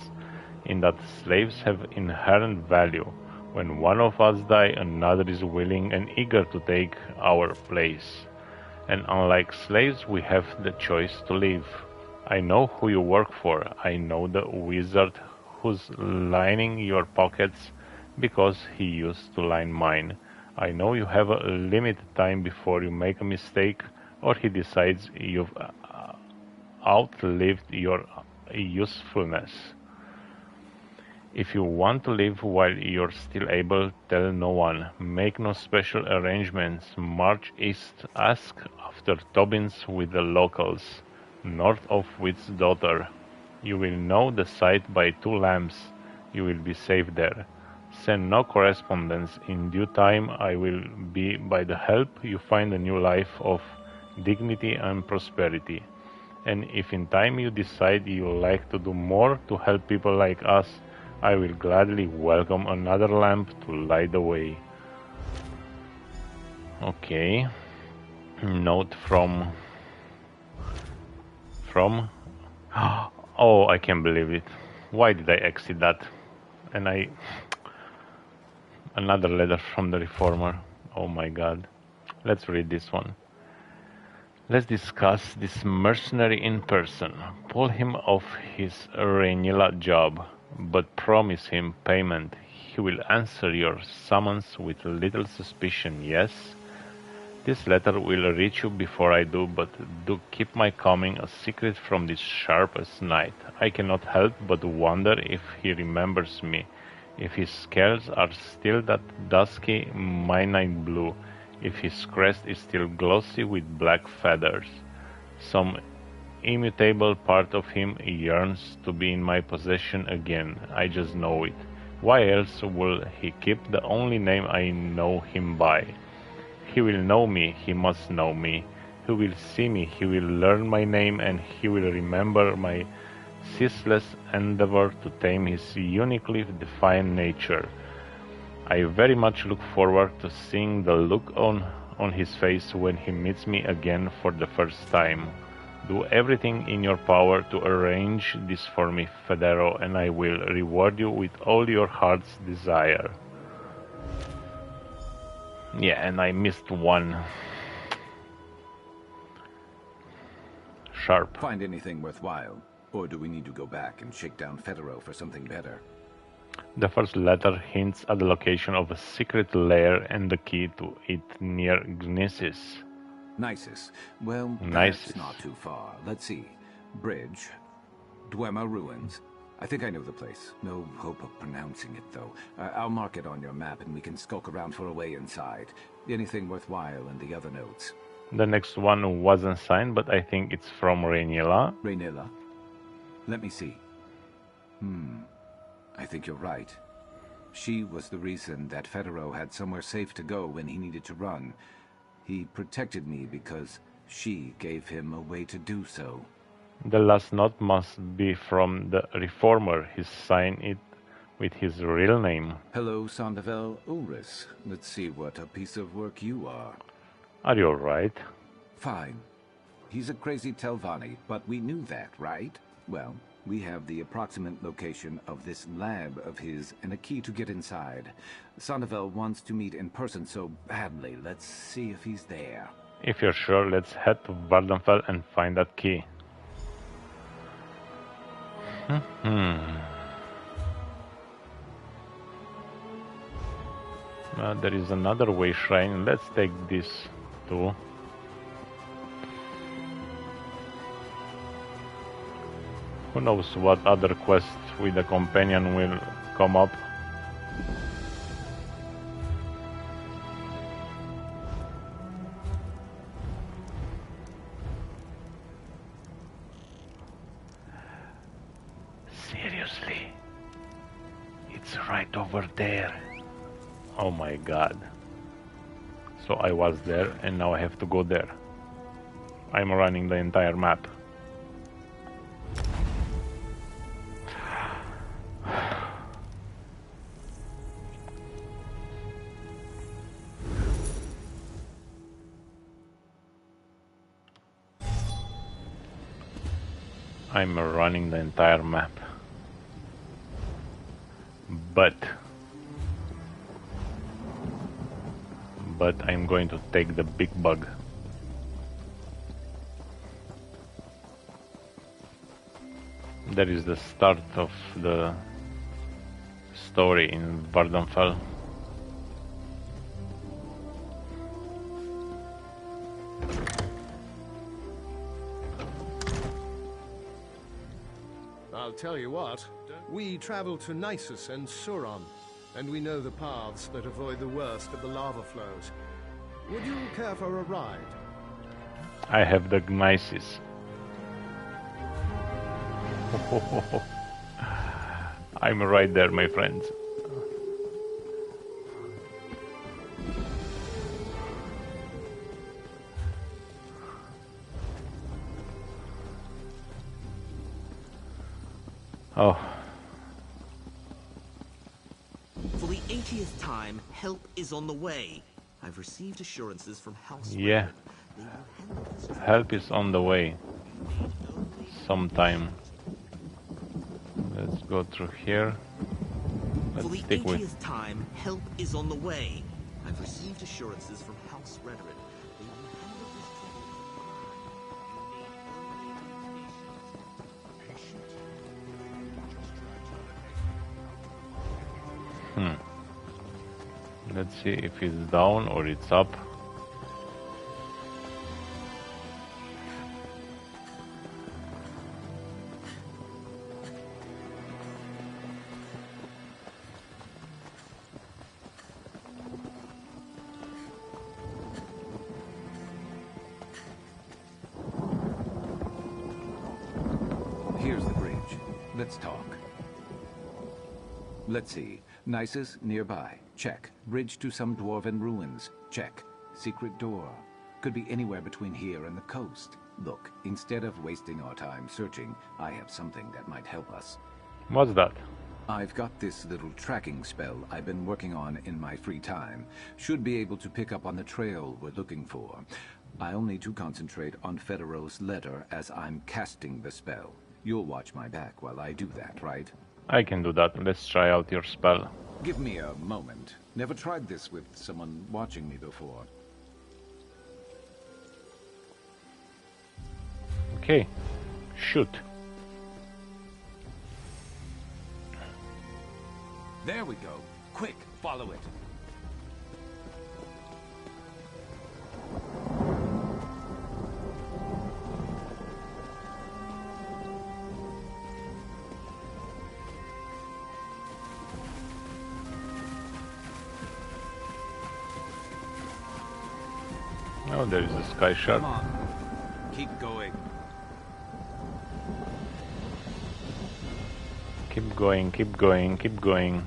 in that slaves have inherent value. When one of us die, another is willing and eager to take our place. And unlike slaves, we have the choice to live. I know who you work for. I know the wizard who's lining your pockets because he used to line mine. I know you have a limited time before you make a mistake or he decides you've outlived your usefulness. If you want to live while you're still able, tell no one. Make no special arrangements. March east. Ask after Tobbins with the locals, north of Wit's Daughter. You will know the site by 2 lamps. You will be safe there. Send no correspondence. In due time I will be by the help you find a new life of dignity and prosperity. And if in time you decide you like to do more to help people like us, I will gladly welcome another lamp to light the way. Okay. Note from... Oh, I can't believe it. Why did I exit that? And Another letter from the Reformer. Oh my god. Let's read this one. Let's discuss this mercenary in person. Pull him off his Renila job, but promise him payment. He will answer your summons with little suspicion, yes? This letter will reach you before I do, but do keep my coming a secret from this sharpest night. I cannot help but wonder if he remembers me, if his scales are still that dusky midnight blue, if his crest is still glossy with black feathers. Some immutable part of him yearns to be in my possession again. I just know it. Why else will he keep the only name I know him by? He will know me, he must know me. He will see me, he will learn my name, and he will remember my ceaseless endeavor to tame his uniquely defiant nature. I very much look forward to seeing the look on his face when he meets me again for the first time. Do everything in your power to arrange this for me, Federo, and I will reward you with all your heart's desire. Yeah, and I missed one. Sharp. Find anything worthwhile? Or do we need to go back and shake down Federo for something better? The first letter hints at the location of a secret lair and the key to it near Gnisis. Nisus. Well, Nisus. That's not too far. Let's see. Bridge. Dwemer Ruins. I think I know the place. No hope of pronouncing it, though. I'll mark it on your map and we can skulk around for a way inside. Anything worthwhile in the other notes? The next one wasn't signed, but I think it's from Renila. Renila? Let me see. I think you're right. She was the reason that Federo had somewhere safe to go when he needed to run. He protected me because she gave him a way to do so. The last note must be from the Reformer. He signed it with his real name. Hello, Sandoval Ulris. Let's see what a piece of work you are. Are you alright? Fine. He's a crazy Telvanni, but we knew that, right? Well, we have the approximate location of this lab of his and a key to get inside. Sandoval wants to meet in person so badly. Let's see if he's there. If you're sure, let's head to Vardenfell and find that key. There is another way shrine. Let's take this too. Who knows what other quest with a companion will come up. Seriously? It's right over there. Oh my god. So I was there and now I have to go there. I'm running the entire map. I'm running the entire map. But I'm going to take the big bug. There is the start of the story in Vardenfell. I'll tell you what, we travel to Nisus and Suron, and we know the paths that avoid the worst of the lava flows. Would you care for a ride? I have the Gnisis. I'm right there, my friends. Oh. For the 80th time, help is on the way. I've received assurances from House. Yeah. Help is on the way. Sometime. Let's go through here. Let's For the stick 80th with. time, help is on the way. I've received assurances from House Redoran. Let's see if it's down or it's up. Here's the bridge. Let's talk. Let's see. Nisus nearby. Check. Bridge to some dwarven ruins. Check. Secret door. Could be anywhere between here and the coast. Look, instead of wasting our time searching, I have something that might help us. What's that? I've got this little tracking spell I've been working on in my free time. Should be able to pick up on the trail we're looking for. I'll need to concentrate on Federo's letter as I'm casting the spell. You'll watch my back while I do that, right? I can do that. Let's try out your spell. Give me a moment. Never tried this with someone watching me before. Okay. Shoot. There we go. Quick, follow it. Oh, there is a sky shard. Come on. Keep going. Keep going, keep going, keep going.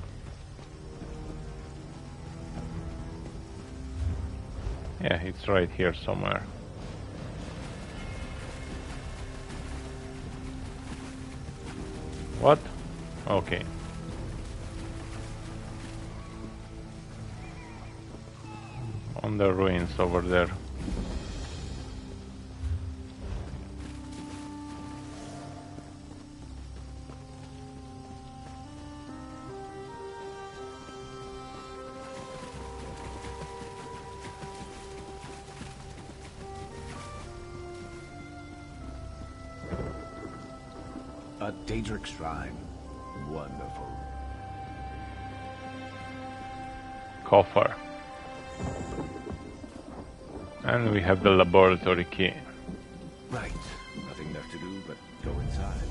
Yeah, it's right here somewhere. What? Okay. On the ruins over there. A Daedric shrine. Wonderful. Coffer. And we have the laboratory key. Right. Nothing left to do but go inside.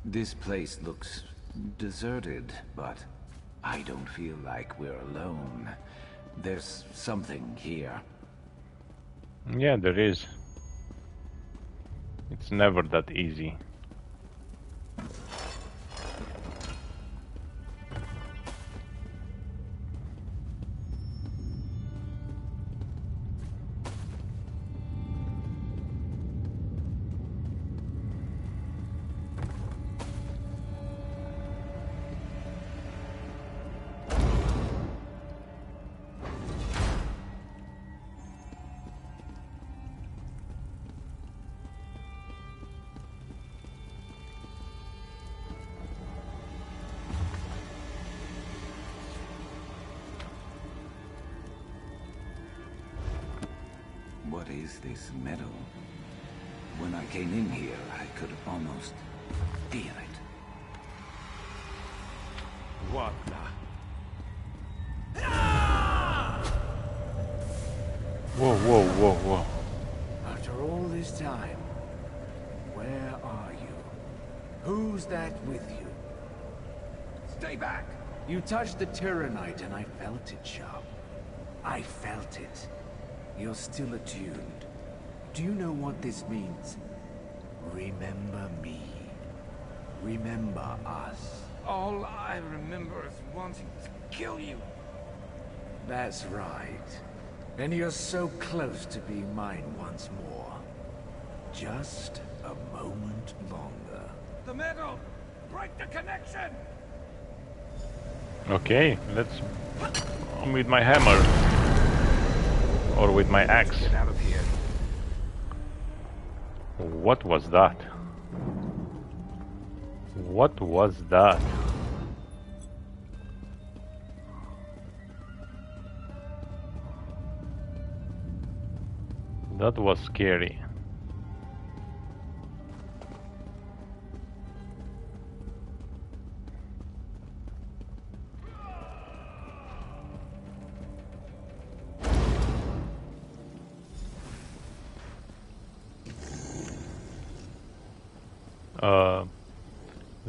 This place looks deserted, but I don't feel like we're alone. There's something here. Yeah, there is. It's never that easy. What is this metal? When I came in here, I could almost feel it. What the? Whoa, whoa, whoa, whoa. After all this time, where are you? Who's that with you? Stay back! You touched the Tyrannite and I felt it, Sharp. I felt it. You're still attuned. Do you know what this means? Remember me. Remember us. All I remember is wanting to kill you. That's right. And you're so close to being mine once more. Just a moment longer. The metal! Break the connection! Okay, let's... with my hammer. Or with my axe. Get out of here. What was that? What was that? That was scary.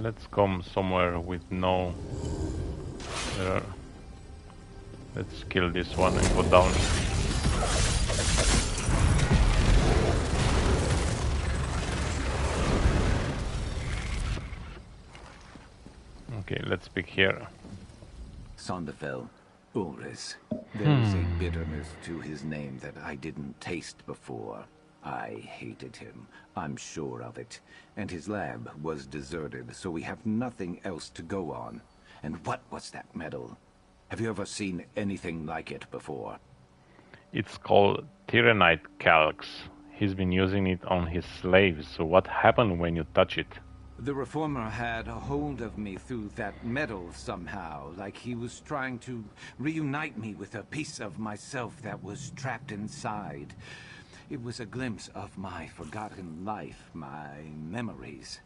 Let's come somewhere with no... Let's kill this one and go down. Okay, let's pick here. Sonderfell, Ulris. There is a bitterness to his name that I didn't taste before. I hated him, I'm sure of it. And his lab was deserted, so we have nothing else to go on. And what was that metal? Have you ever seen anything like it before? It's called Tyrannite calx. He's been using it on his slaves, so what happened when you touch it? The Reformer had a hold of me through that metal somehow, like he was trying to reunite me with a piece of myself that was trapped inside. It was a glimpse of my forgotten life, my memories.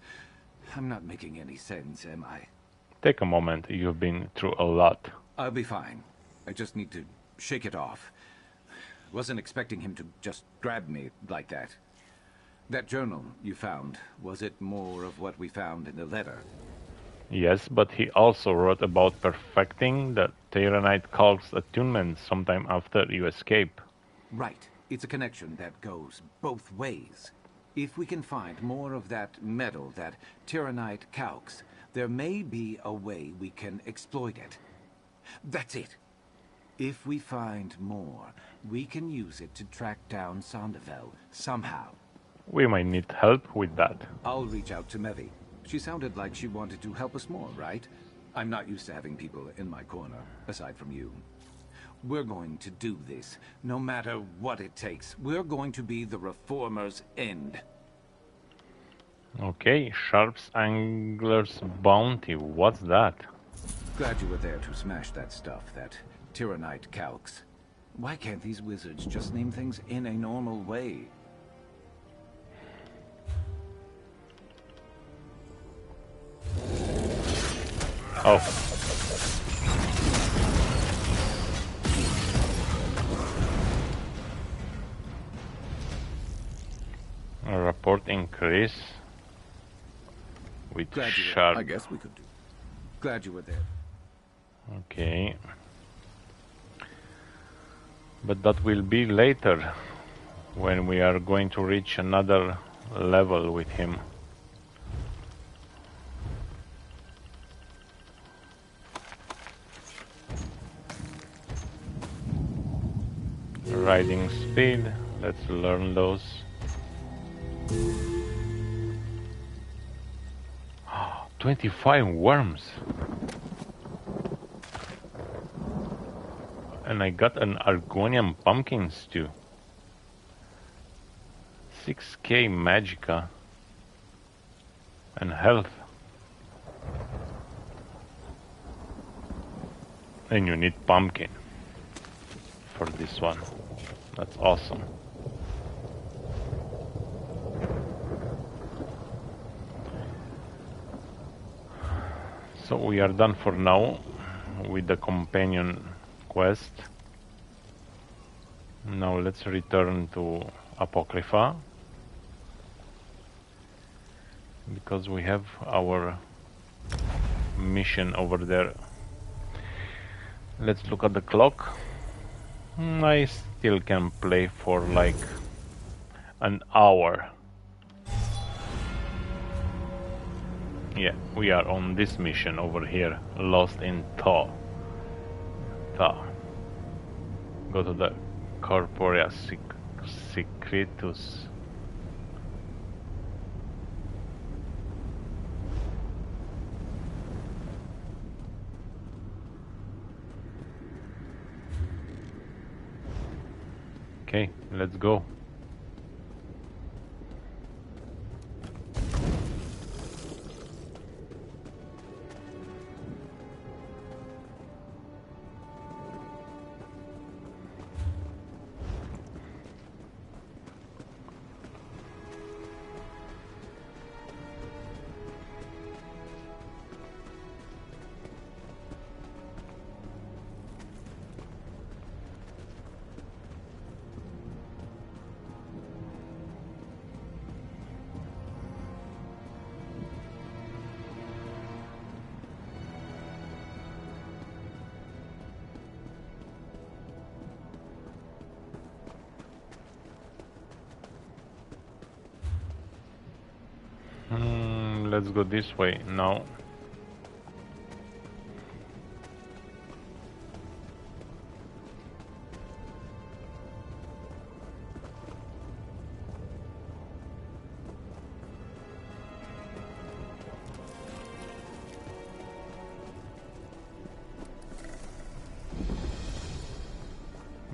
I'm not making any sense, am I? Take a moment, you've been through a lot. I'll be fine. I just need to shake it off. Wasn't expecting him to just grab me like that. That journal you found, was it more of what we found in the letter? Yes, but he also wrote about perfecting the Tyrannite calx attunement sometime after you escape. Right. It's a connection that goes both ways. If we can find more of that metal, that Tyrannite calx, there may be a way we can exploit it. That's it. If we find more, we can use it to track down Sonderfell somehow. We might need help with that. I'll reach out to Mevi. She sounded like she wanted to help us more, right? I'm not used to having people in my corner, aside from you. We're going to do this, no matter what it takes. We're going to be the Reformer's end. Okay, Sharp's Angler's Bounty. What's that? Glad you were there to smash that stuff, that Tyrannite calx. Why can't these wizards just name things in a normal way? Oh. A report increase with Sharp. I guess we could do. Glad you were there. Okay. But that will be later, when we are going to reach another level with him. Riding speed, let's learn those. Oh, 25 worms. And I got an Argonian pumpkin stew. 6k magicka. And health. And you need pumpkin for this one. That's awesome. So we are done for now with the companion quest. Now let's return to Apocrypha, because we have our mission over there. Let's look at the clock. I still can play for like an hour. Yeah, we are on this mission over here, Lost in Thaw. Go to the Corporea Secretus. Okay, let's go. Let's go this way now.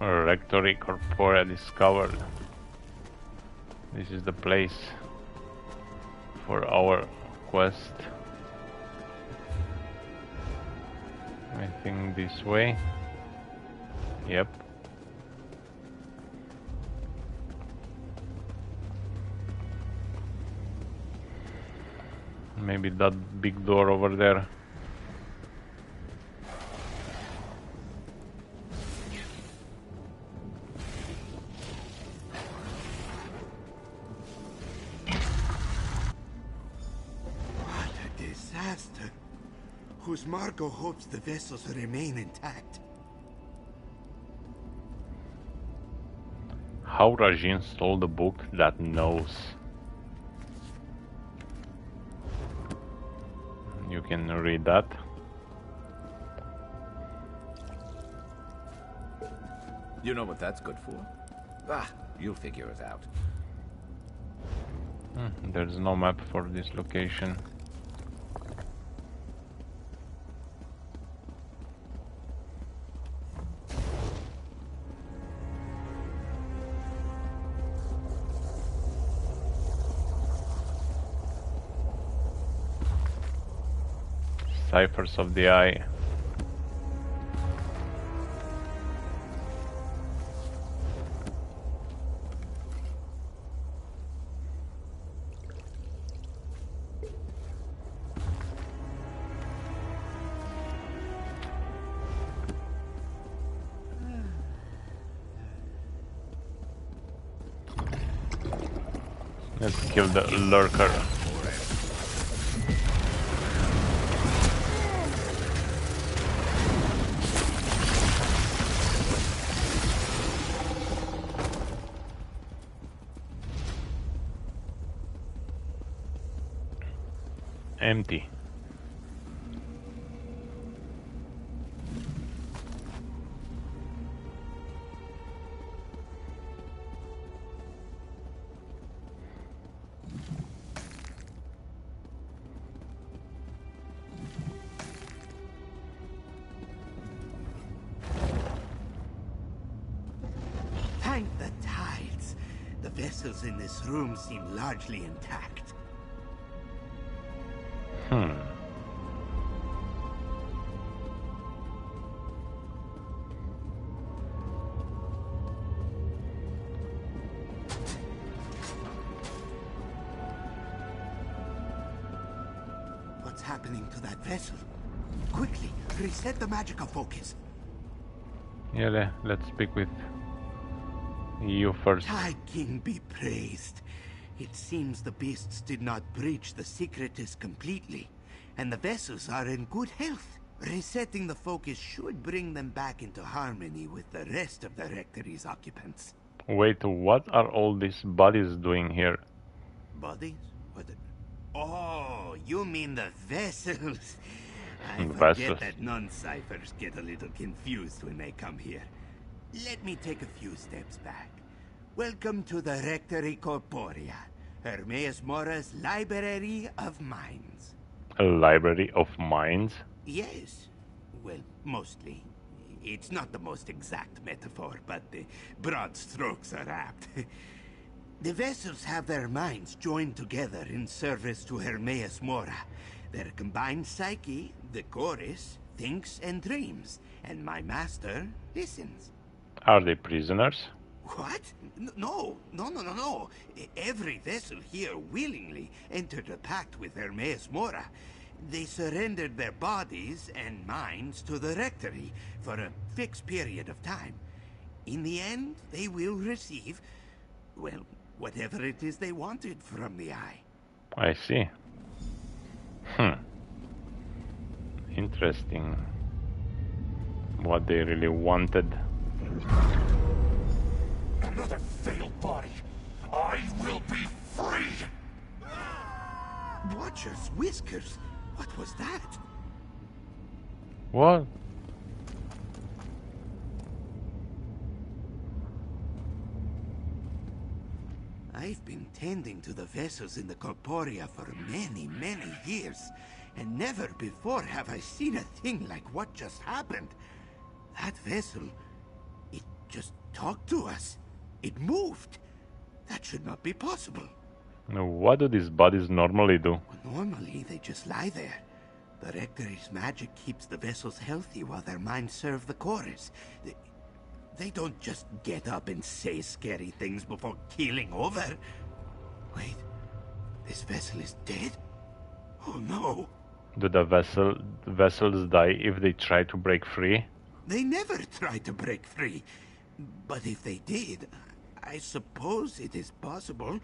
Rectory Corporea discovered. This is the place for our quest. I think this way. Yep. Maybe that big door over there. Marco hopes the vessels remain intact. How Rajin stole the book that knows. You can read that. You know what that's good for? Ah, you'll figure it out. There's no map for this location. Ciphers of the Eye. Let's kill the lurker. Empty. Thank the tides. The vessels in this room seem largely intact. What's happening to that vessel? Quickly, reset the magical focus. Yeah, let's speak with you first. Tide King be praised. It seems the beasts did not breach the secretus completely, and the vessels are in good health. Resetting the focus should bring them back into harmony with the rest of the rectory's occupants. Wait, what are all these bodies doing here? Bodies? Oh, you mean the vessels? I Vessels. forget that non-ciphers get a little confused when they come here. Let me take a few steps back. Welcome to the Rectory Corporea, Hermaeus Mora's Library of Minds. A library of minds? Yes. Well, mostly. It's not the most exact metaphor, but the broad strokes are apt. The vessels have their minds joined together in service to Hermaeus Mora. Their combined psyche, the chorus, thinks and dreams, and my master listens. Are they prisoners? What? No. Every vessel here willingly entered a pact with Hermaeus Mora. They surrendered their bodies and minds to the Rectory for a fixed period of time. In the end, they will receive, well, whatever it is they wanted from the Eye. I see. Interesting. What they really wanted. Another failed body. I will be free! Watcher's whiskers? What was that? What? I've been tending to the vessels in the Corporea for many, many years, and never before have I seen a thing like what just happened. That vessel, it just talked to us. It moved. That should not be possible. Now, what do these bodies normally do? Normally, they just lie there. The Rectory's magic keeps the vessels healthy while their minds serve the chorus. They don't just get up and say scary things before keeling over. Wait, this vessel is dead? Oh no! Do the vessels die if they try to break free? They never try to break free. But if they did, I suppose it is possible.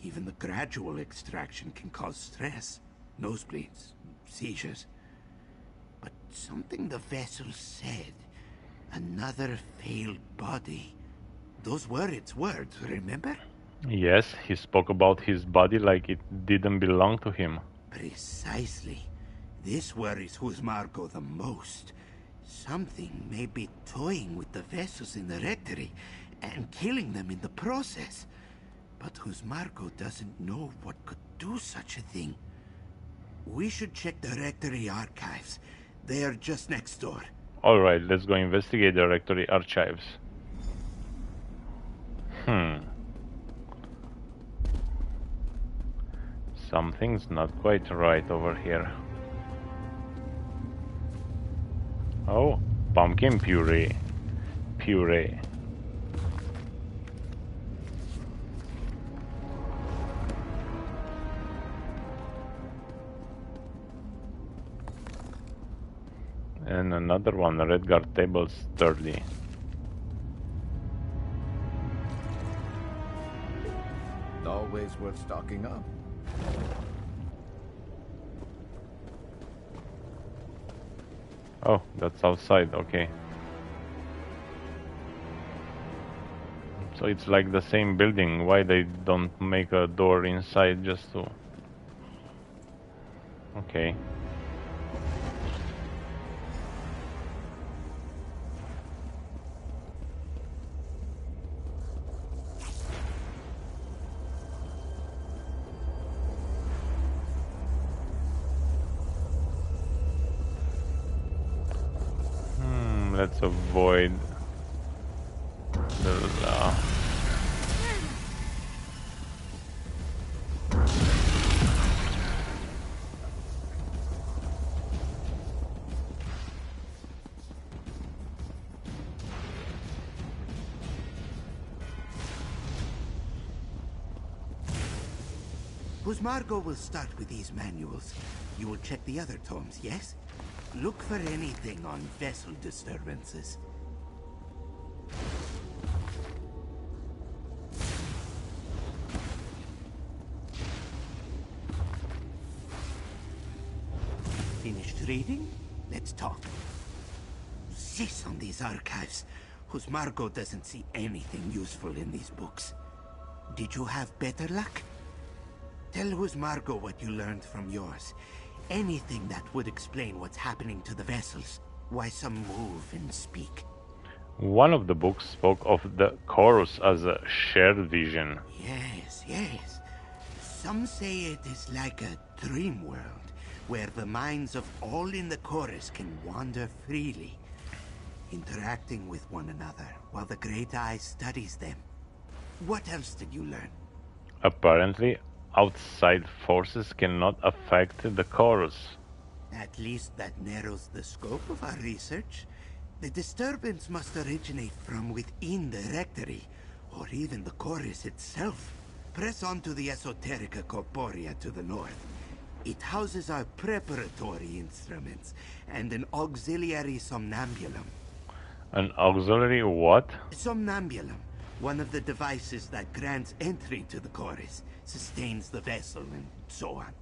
Even the gradual extraction can cause stress, nosebleeds, seizures. But something the vessel said, another failed body. Those were its words, remember? Yes, he spoke about his body like it didn't belong to him. Precisely. This worries Husmargo the most. Something may be toying with the vessels in the Rectory and killing them in the process. But Husmargo doesn't know what could do such a thing. We should check the Rectory archives. They are just next door. Alright, let's go investigate the Rectory archives. Something's not quite right over here. Oh, pumpkin puree. Puree. And another one, Redguard table sturdy. Always worth stocking up. Oh, that's outside, okay. So it's like the same building. Why they don't make a door inside just to... Okay. Let's avoid the Husmargo will start with these manuals. You will check the other tomes, yes? Look for anything on vessel disturbances. Finished reading? Let's talk. Cease on these archives, whose Margot doesn't see anything useful in these books. Did you have better luck? Tell whose Margot what you learned from yours. Anything that would explain what's happening to the vessels. Why some move and speak. One of the books spoke of the chorus as a shared vision. Yes, yes. Some say it is like a dream world, where the minds of all in the chorus can wander freely, interacting with one another while the Great Eye studies them. What else did you learn? Apparently, outside forces cannot affect the chorus. At least that narrows the scope of our research. The disturbance must originate from within the rectory, or even the chorus itself. Press on to the Esoterica Corporea to the north. It houses our preparatory instruments and an auxiliary somnambulum. An auxiliary what? Somnambulum, one of the devices that grants entry to the chorus, sustains the vessel, and so on.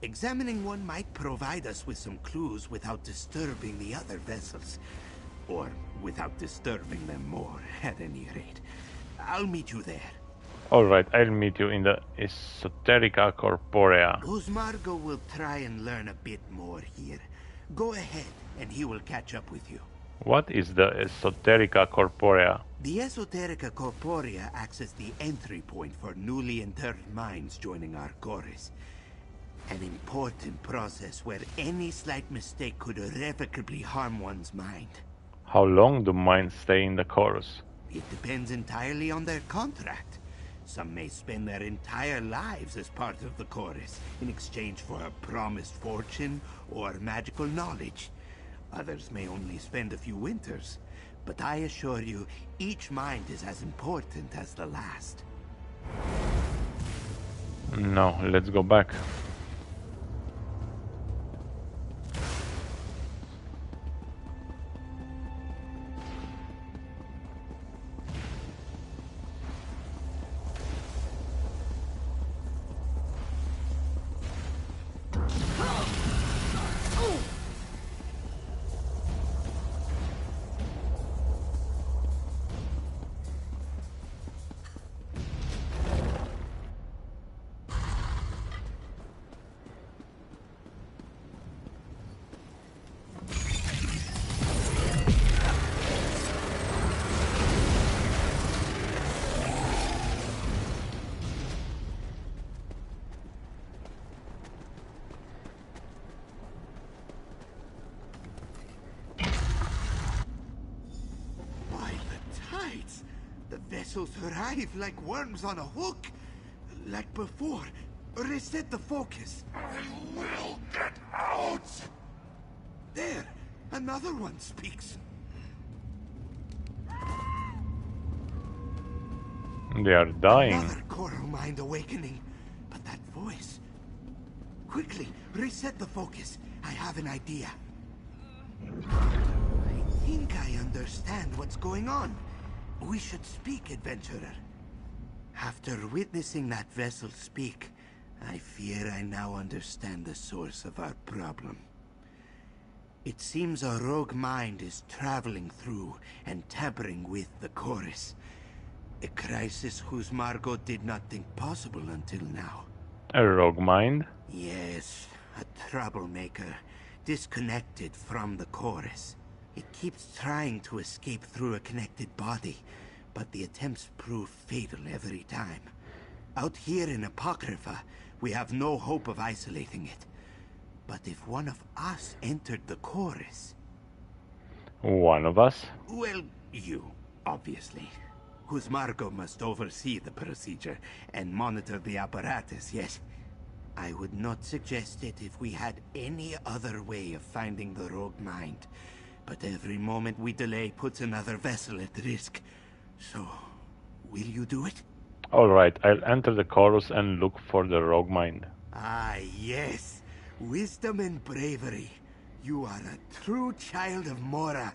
Examining one might provide us with some clues without disturbing the other vessels. Or without disturbing them more, at any rate. I'll meet you there. Alright, I'll meet you in the Esoterica Corporea. Whose Margot will try and learn a bit more here. Go ahead, and he will catch up with you. What is the Esoterica Corporea? The Esoterica Corporea acts as the entry point for newly interred minds joining our chorus. An important process where any slight mistake could irrevocably harm one's mind. How long do minds stay in the chorus? It depends entirely on their contract. Some may spend their entire lives as part of the chorus, in exchange for a promised fortune or magical knowledge. Others may only spend a few winters, but I assure you, each mind is as important as the last. No, let's go back. Vessels arrive like worms on a hook. Like before. Reset the focus. I will get out! There! Another one speaks. They are dying. Another coral mind awakening. But that voice... Quickly, reset the focus. I have an idea. I think I understand what's going on. We should speak, adventurer. After witnessing that vessel speak, I fear I now understand the source of our problem. It seems a rogue mind is traveling through and tampering with the chorus. A crisis whose Margot did not think possible until now. A rogue mind? Yes, a troublemaker, disconnected from the chorus. It keeps trying to escape through a connected body, but the attempts prove fatal every time. Out here in Apocrypha, we have no hope of isolating it. But if one of us entered the chorus... One of us? Well, you, obviously. Whose Margot must oversee the procedure and monitor the apparatus, yes? I would not suggest it if we had any other way of finding the rogue mind. But every moment we delay puts another vessel at risk. So, will you do it? Alright, I'll enter the chorus and look for the rogue mind. Ah, yes. Wisdom and bravery. You are a true child of Mora.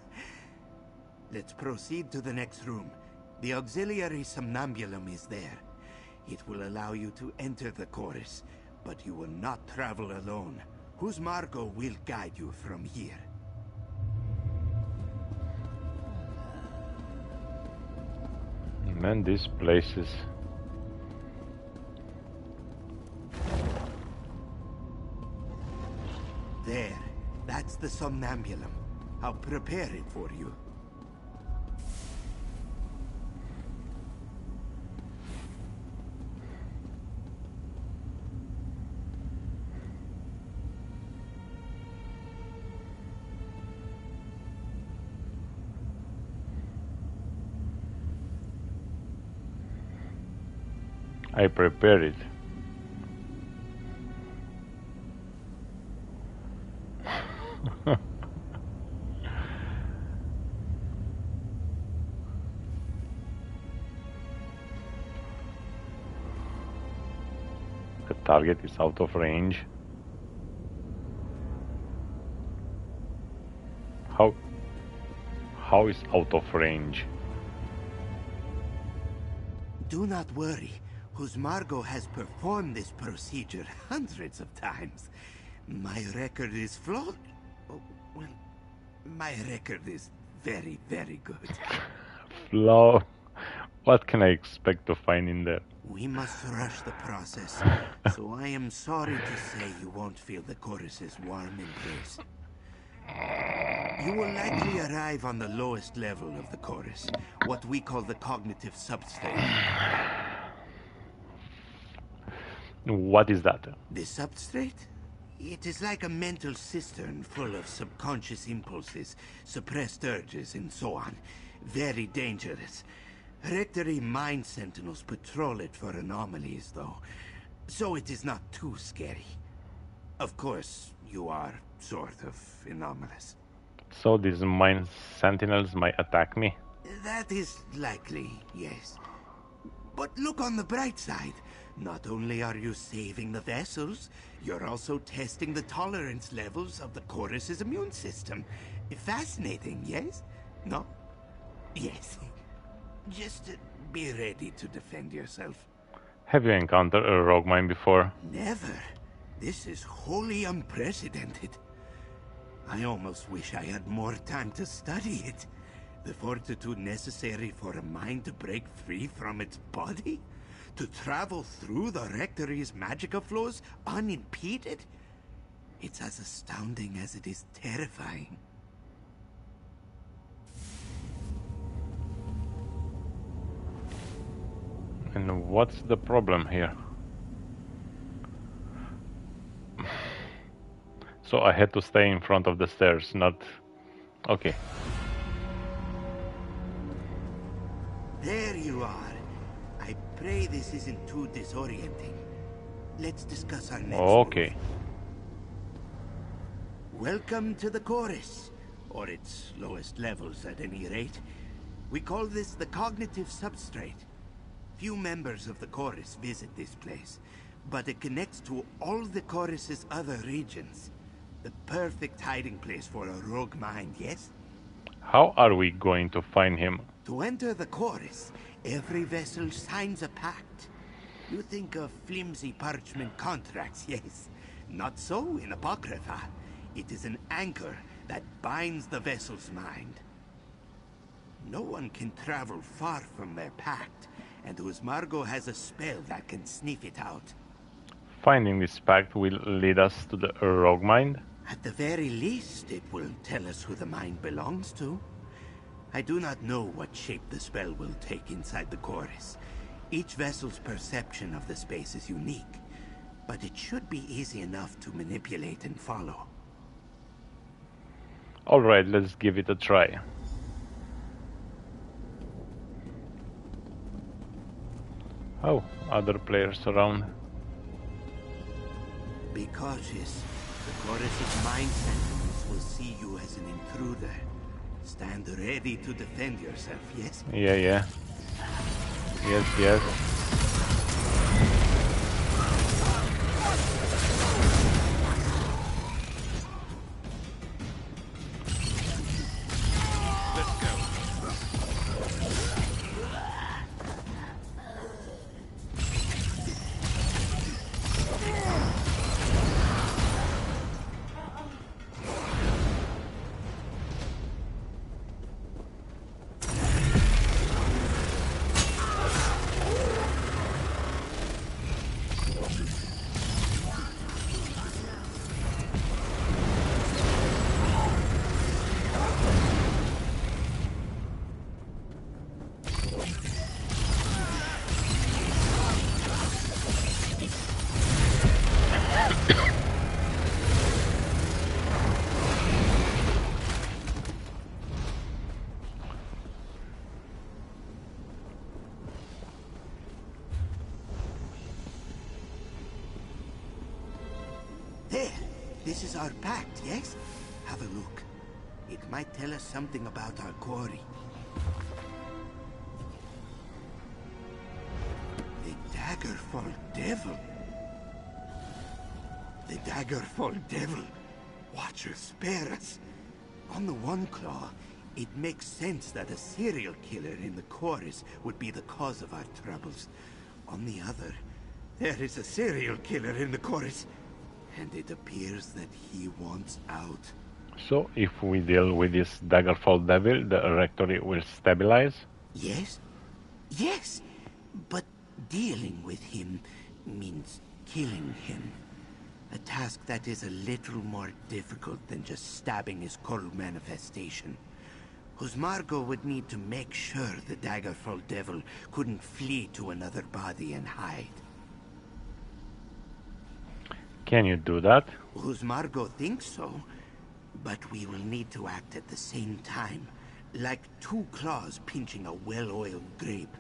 Let's proceed to the next room. The auxiliary somnambulum is there. It will allow you to enter the chorus, but you will not travel alone. Whose Margot will guide you from here. Man, these places. There. That's the somnambulum. I'll prepare it for you. I prepare it. The target is out of range. How is out of range? Do not worry. Whose Margot has performed this procedure hundreds of times. My record is flawed. Oh, well, my record is very, very good. Flaw. What can I expect to find in there? We must rush the process, so I am sorry to say you won't feel the chorus's warm embrace. You will likely arrive on the lowest level of the chorus, what we call the cognitive substrate. What is that? The substrate? It is like a mental cistern full of subconscious impulses, suppressed urges, and so on. Very dangerous. Rectory mind sentinels patrol it for anomalies, though, so it is not too scary. Of course, you are sort of anomalous. So these mind sentinels might attack me? That is likely, yes. But look on the bright side. Not only are you saving the vessels, you're also testing the tolerance levels of the chorus's immune system. Fascinating, yes? No? Yes. Just be ready to defend yourself. Have you encountered a rogue mine before? Never. This is wholly unprecedented. I almost wish I had more time to study it. The fortitude necessary for a mind to break free from its body? To travel through the Rectory's magical flows unimpeded? It's as astounding as it is terrifying. And what's the problem here? So I had to stay in front of the stairs, not... Okay. There you are. I pray this isn't too disorienting. Let's discuss our next Okay. move. Welcome to the chorus, or its lowest levels at any rate. We call this the cognitive substrate. Few members of the chorus visit this place, but it connects to all the chorus's other regions. The perfect hiding place for a rogue mind, yes? How are we going to find him? To enter the chorus, every vessel signs a pact. You think of flimsy parchment contracts, yes? Not so in Apocrypha. It is an anchor that binds the vessel's mind. No one can travel far from their pact, and whose Margot has a spell that can sniff it out. Finding this pact will lead us to the rogue mine? At the very least, it will tell us who the mind belongs to. I do not know what shape the spell will take inside the chorus. Each vessel's perception of the space is unique, but it should be easy enough to manipulate and follow. Alright, let's give it a try. Oh, other players around. Be cautious. The chorus's mind sentinels will see you as an intruder. Stand ready to defend yourself, yes? Yeah. Yes. This is our pact, yes? Have a look. It might tell us something about our quarry. The Daggerfall Devil. The Daggerfall Devil. Watcher, spare us. On the one claw, it makes sense that a serial killer in the quarries would be the cause of our troubles. On the other, there is a serial killer in the quarries, and it appears that he wants out. So, if we deal with this Daggerfall Devil, the rectory will stabilize? Yes? Yes! But dealing with him means killing him. A task that is a little more difficult than just stabbing his cold manifestation. Husmargo would need to make sure the Daggerfall Devil couldn't flee to another body and hide. Can you do that? Husmargo thinks so, but we will need to act at the same time, like two claws pinching a well-oiled grape.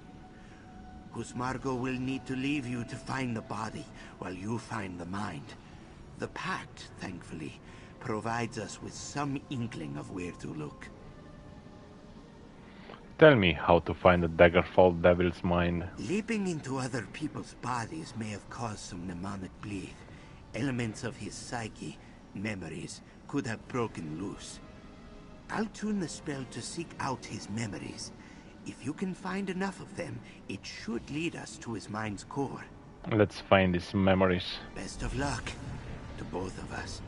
Husmargo will need to leave you to find the body, while you find the mind. The pact, thankfully, provides us with some inkling of where to look. Tell me how to find the Daggerfall Devil's mind. Leaping into other people's bodies may have caused some mnemonic bleed. Elements of his psyche, memories, could have broken loose. I'll tune the spell to seek out his memories. If you can find enough of them, it should lead us to his mind's core. Let's find his memories. Best of luck to both of us.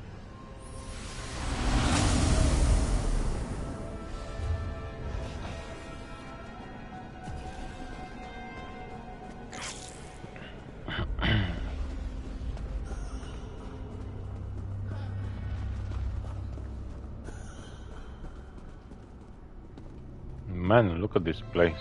Man, look at this place.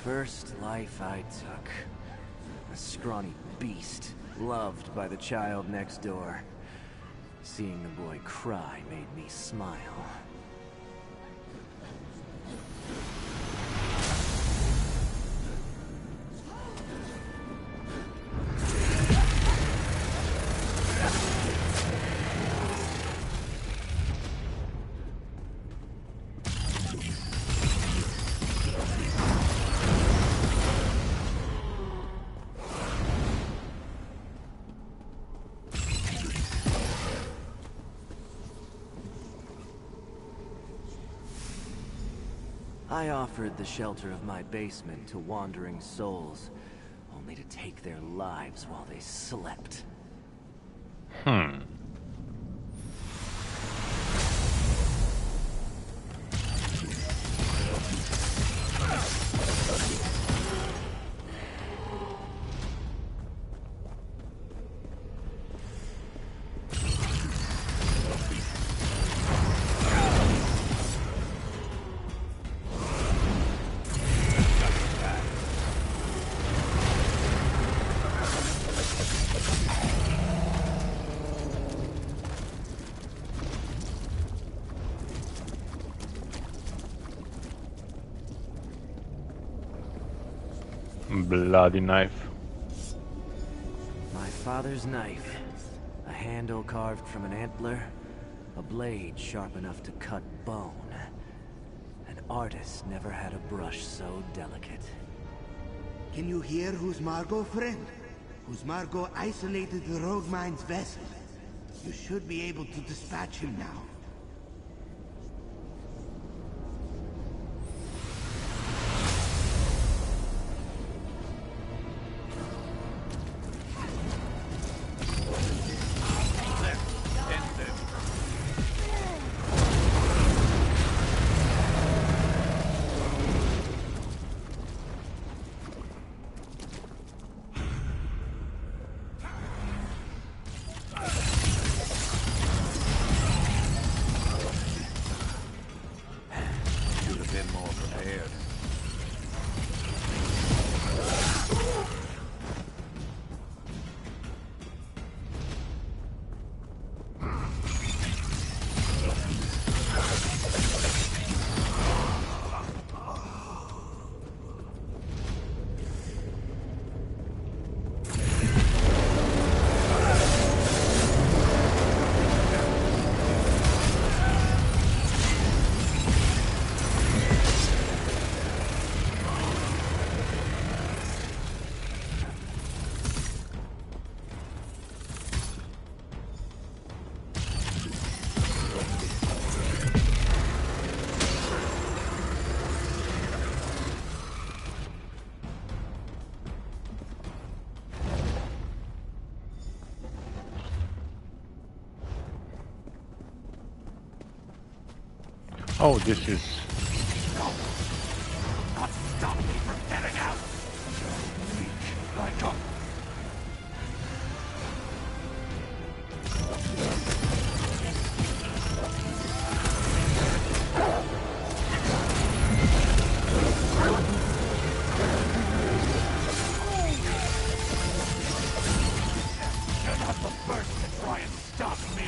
First life I took. A scrawny beast, loved by the child next door. Seeing the boy cry made me smile. I offered the shelter of my basement to wandering souls, only to take their lives while they slept. Bloody knife. My father's knife. A handle carved from an antler. A blade sharp enough to cut bone. An artist never had a brush so delicate. Can you hear Husmargo, friend? Husmargo isolated the rogue mine's vessel. You should be able to dispatch him now. Oh, this is... Not stop me from getting out! Like a... You're not the first to try and stop me!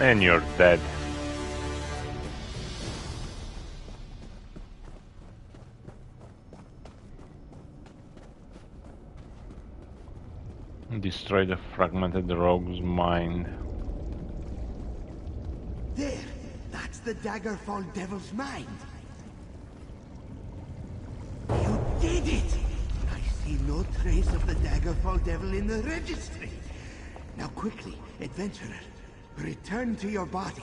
And you're dead. Destroy the fragmented rogue's mind. There! That's the Daggerfall Devil's mind! You did it! I see no trace of the Daggerfall Devil in the registry! Now quickly, adventurer, return to your body.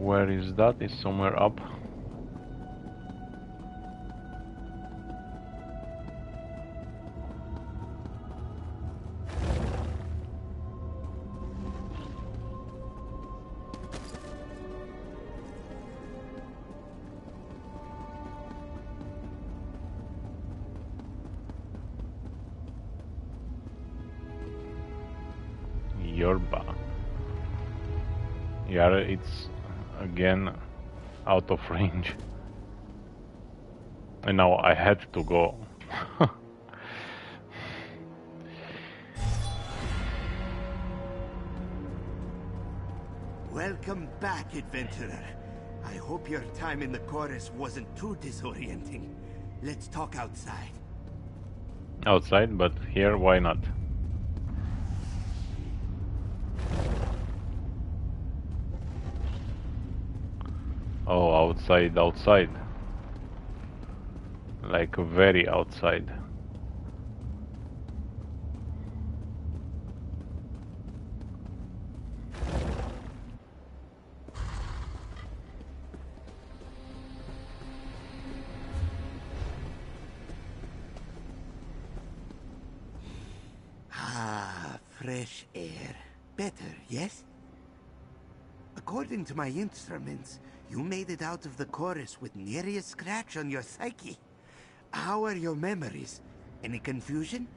Where is that? It's somewhere up. Yorba. Yeah, it's again out of range. And now I had to go. Welcome back, adventurer. I hope your time in the chorus wasn't too disorienting. Let's talk outside. Outside, but here, why not? Oh, outside, outside. Like very outside. Ah, fresh air. Better, yes? According to my instruments, you made it out of the chorus with nary a scratch on your psyche. How are your memories? Any confusion?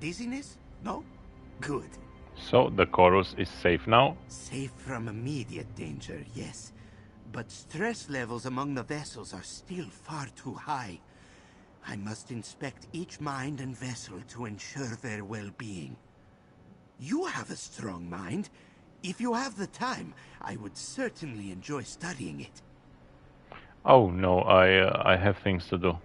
Dizziness? No? Good. So the chorus is safe now? Safe from immediate danger, yes. But stress levels among the vessels are still far too high. I must inspect each mind and vessel to ensure their well-being. You have a strong mind. If you have the time, I would certainly enjoy studying it. Oh no, I have things to do.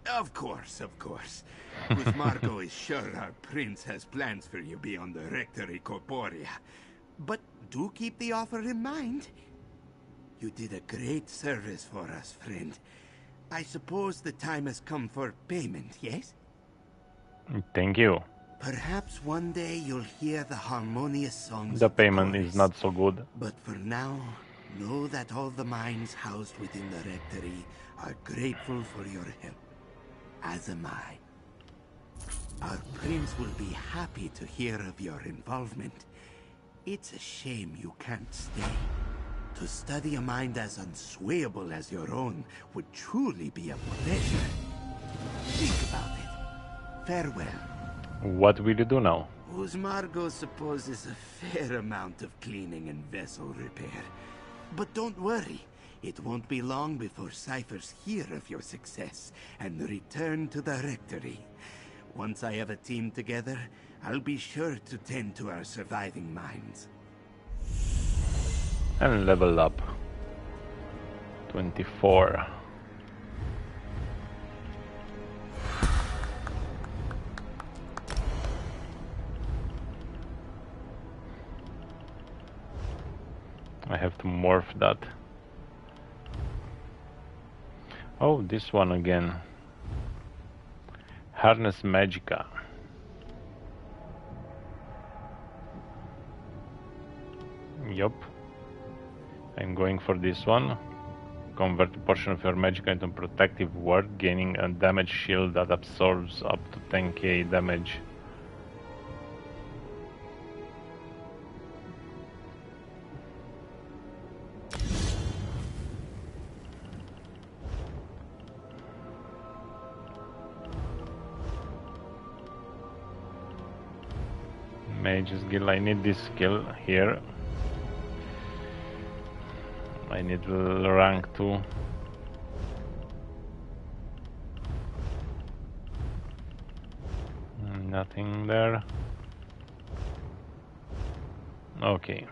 Of course, of course. If Marco is sure our prince has plans for you beyond the Rectory Corporea. But do keep the offer in mind. You did a great service for us, friend. I suppose the time has come for payment, yes? Thank you. Perhaps one day you'll hear the harmonious songs. The payment is not so good. But for now, know that all the minds housed within the Rectory are grateful for your help. As am I. Our prince will be happy to hear of your involvement. It's a shame you can't stay. To study a mind as unswayable as your own would truly be a pleasure. Think about it. Farewell. What will you do now? Margot supposes a fair amount of cleaning and vessel repair. But don't worry. It won't be long before ciphers hear of your success and return to the Rectory. Once I have a team together, I'll be sure to tend to our surviving mines. And level up. 24. I have to morph that. Oh, this one again. Harness Magica. Yup. I'm going for this one. Convert a portion of your magic into protective ward, gaining a damage shield that absorbs up to 10k damage. Mage's Guild, I need this skill here. I need rank 2. Nothing there. Okay.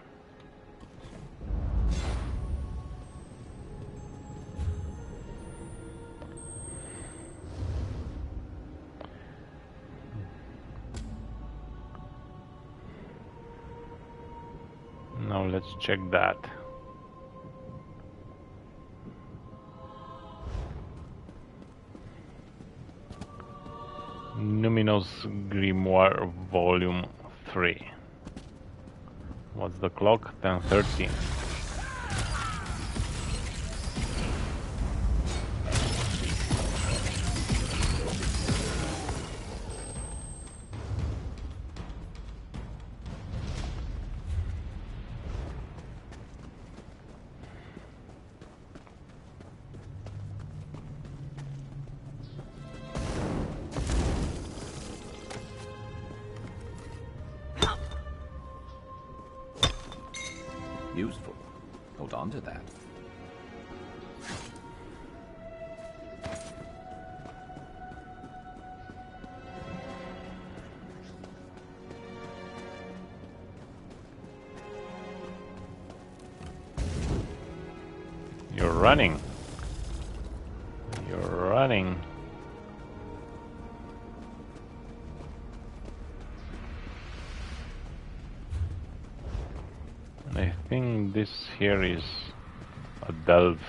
Now let's check that. Numinous Grimoire Volume 3. What's the clock? 10:13. Useful. Hold on to that. You're running. You're running. I think this here is a delve.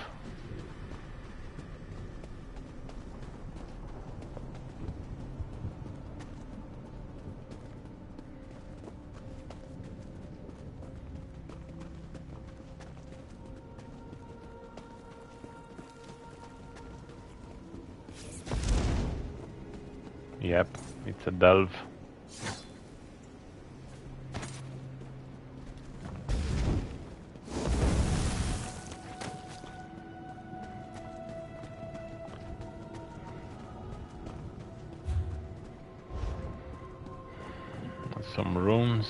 Yep, it's a delve. Some rooms.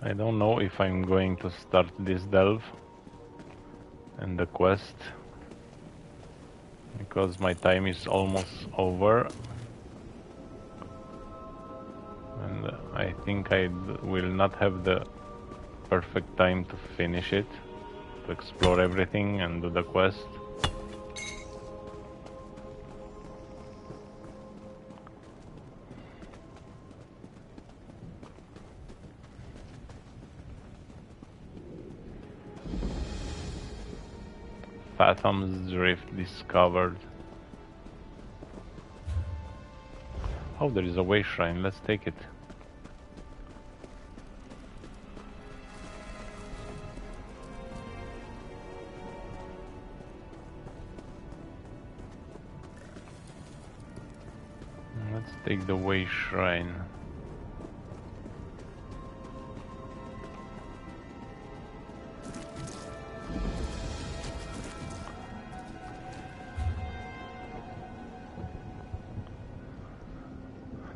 I don't know if I'm going to start this delve and the quest because my time is almost over and I think I will not have the perfect time to finish it, to explore everything and do the quest. Fathom's Drift discovered. Oh, there is a way shrine, let's take it. Let's take the way shrine.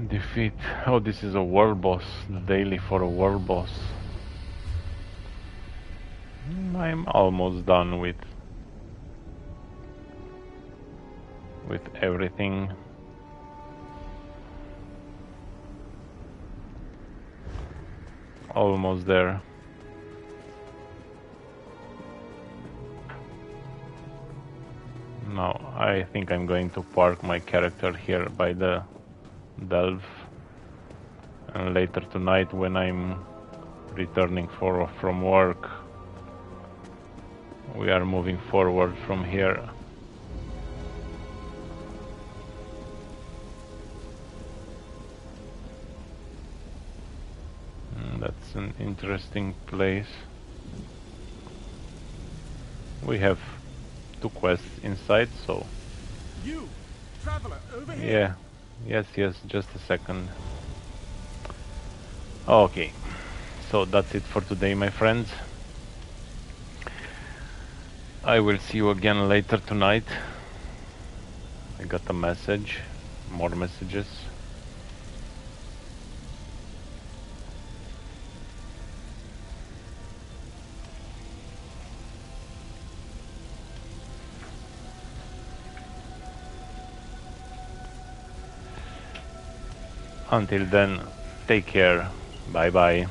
Defeat. Oh, this is a world boss. The daily for a world boss. I'm almost done with everything. Almost there. Now I think I'm going to park my character here by the delve, and later tonight when I'm returning from work, we are moving forward from here. That's an interesting place. We have 2 quests inside, so You, traveler, over here. yeah, yes, just a second. Okay, so that's it for today, my friends. I will see you again later tonight. I got a message, more messages. Until then, take care. Bye bye.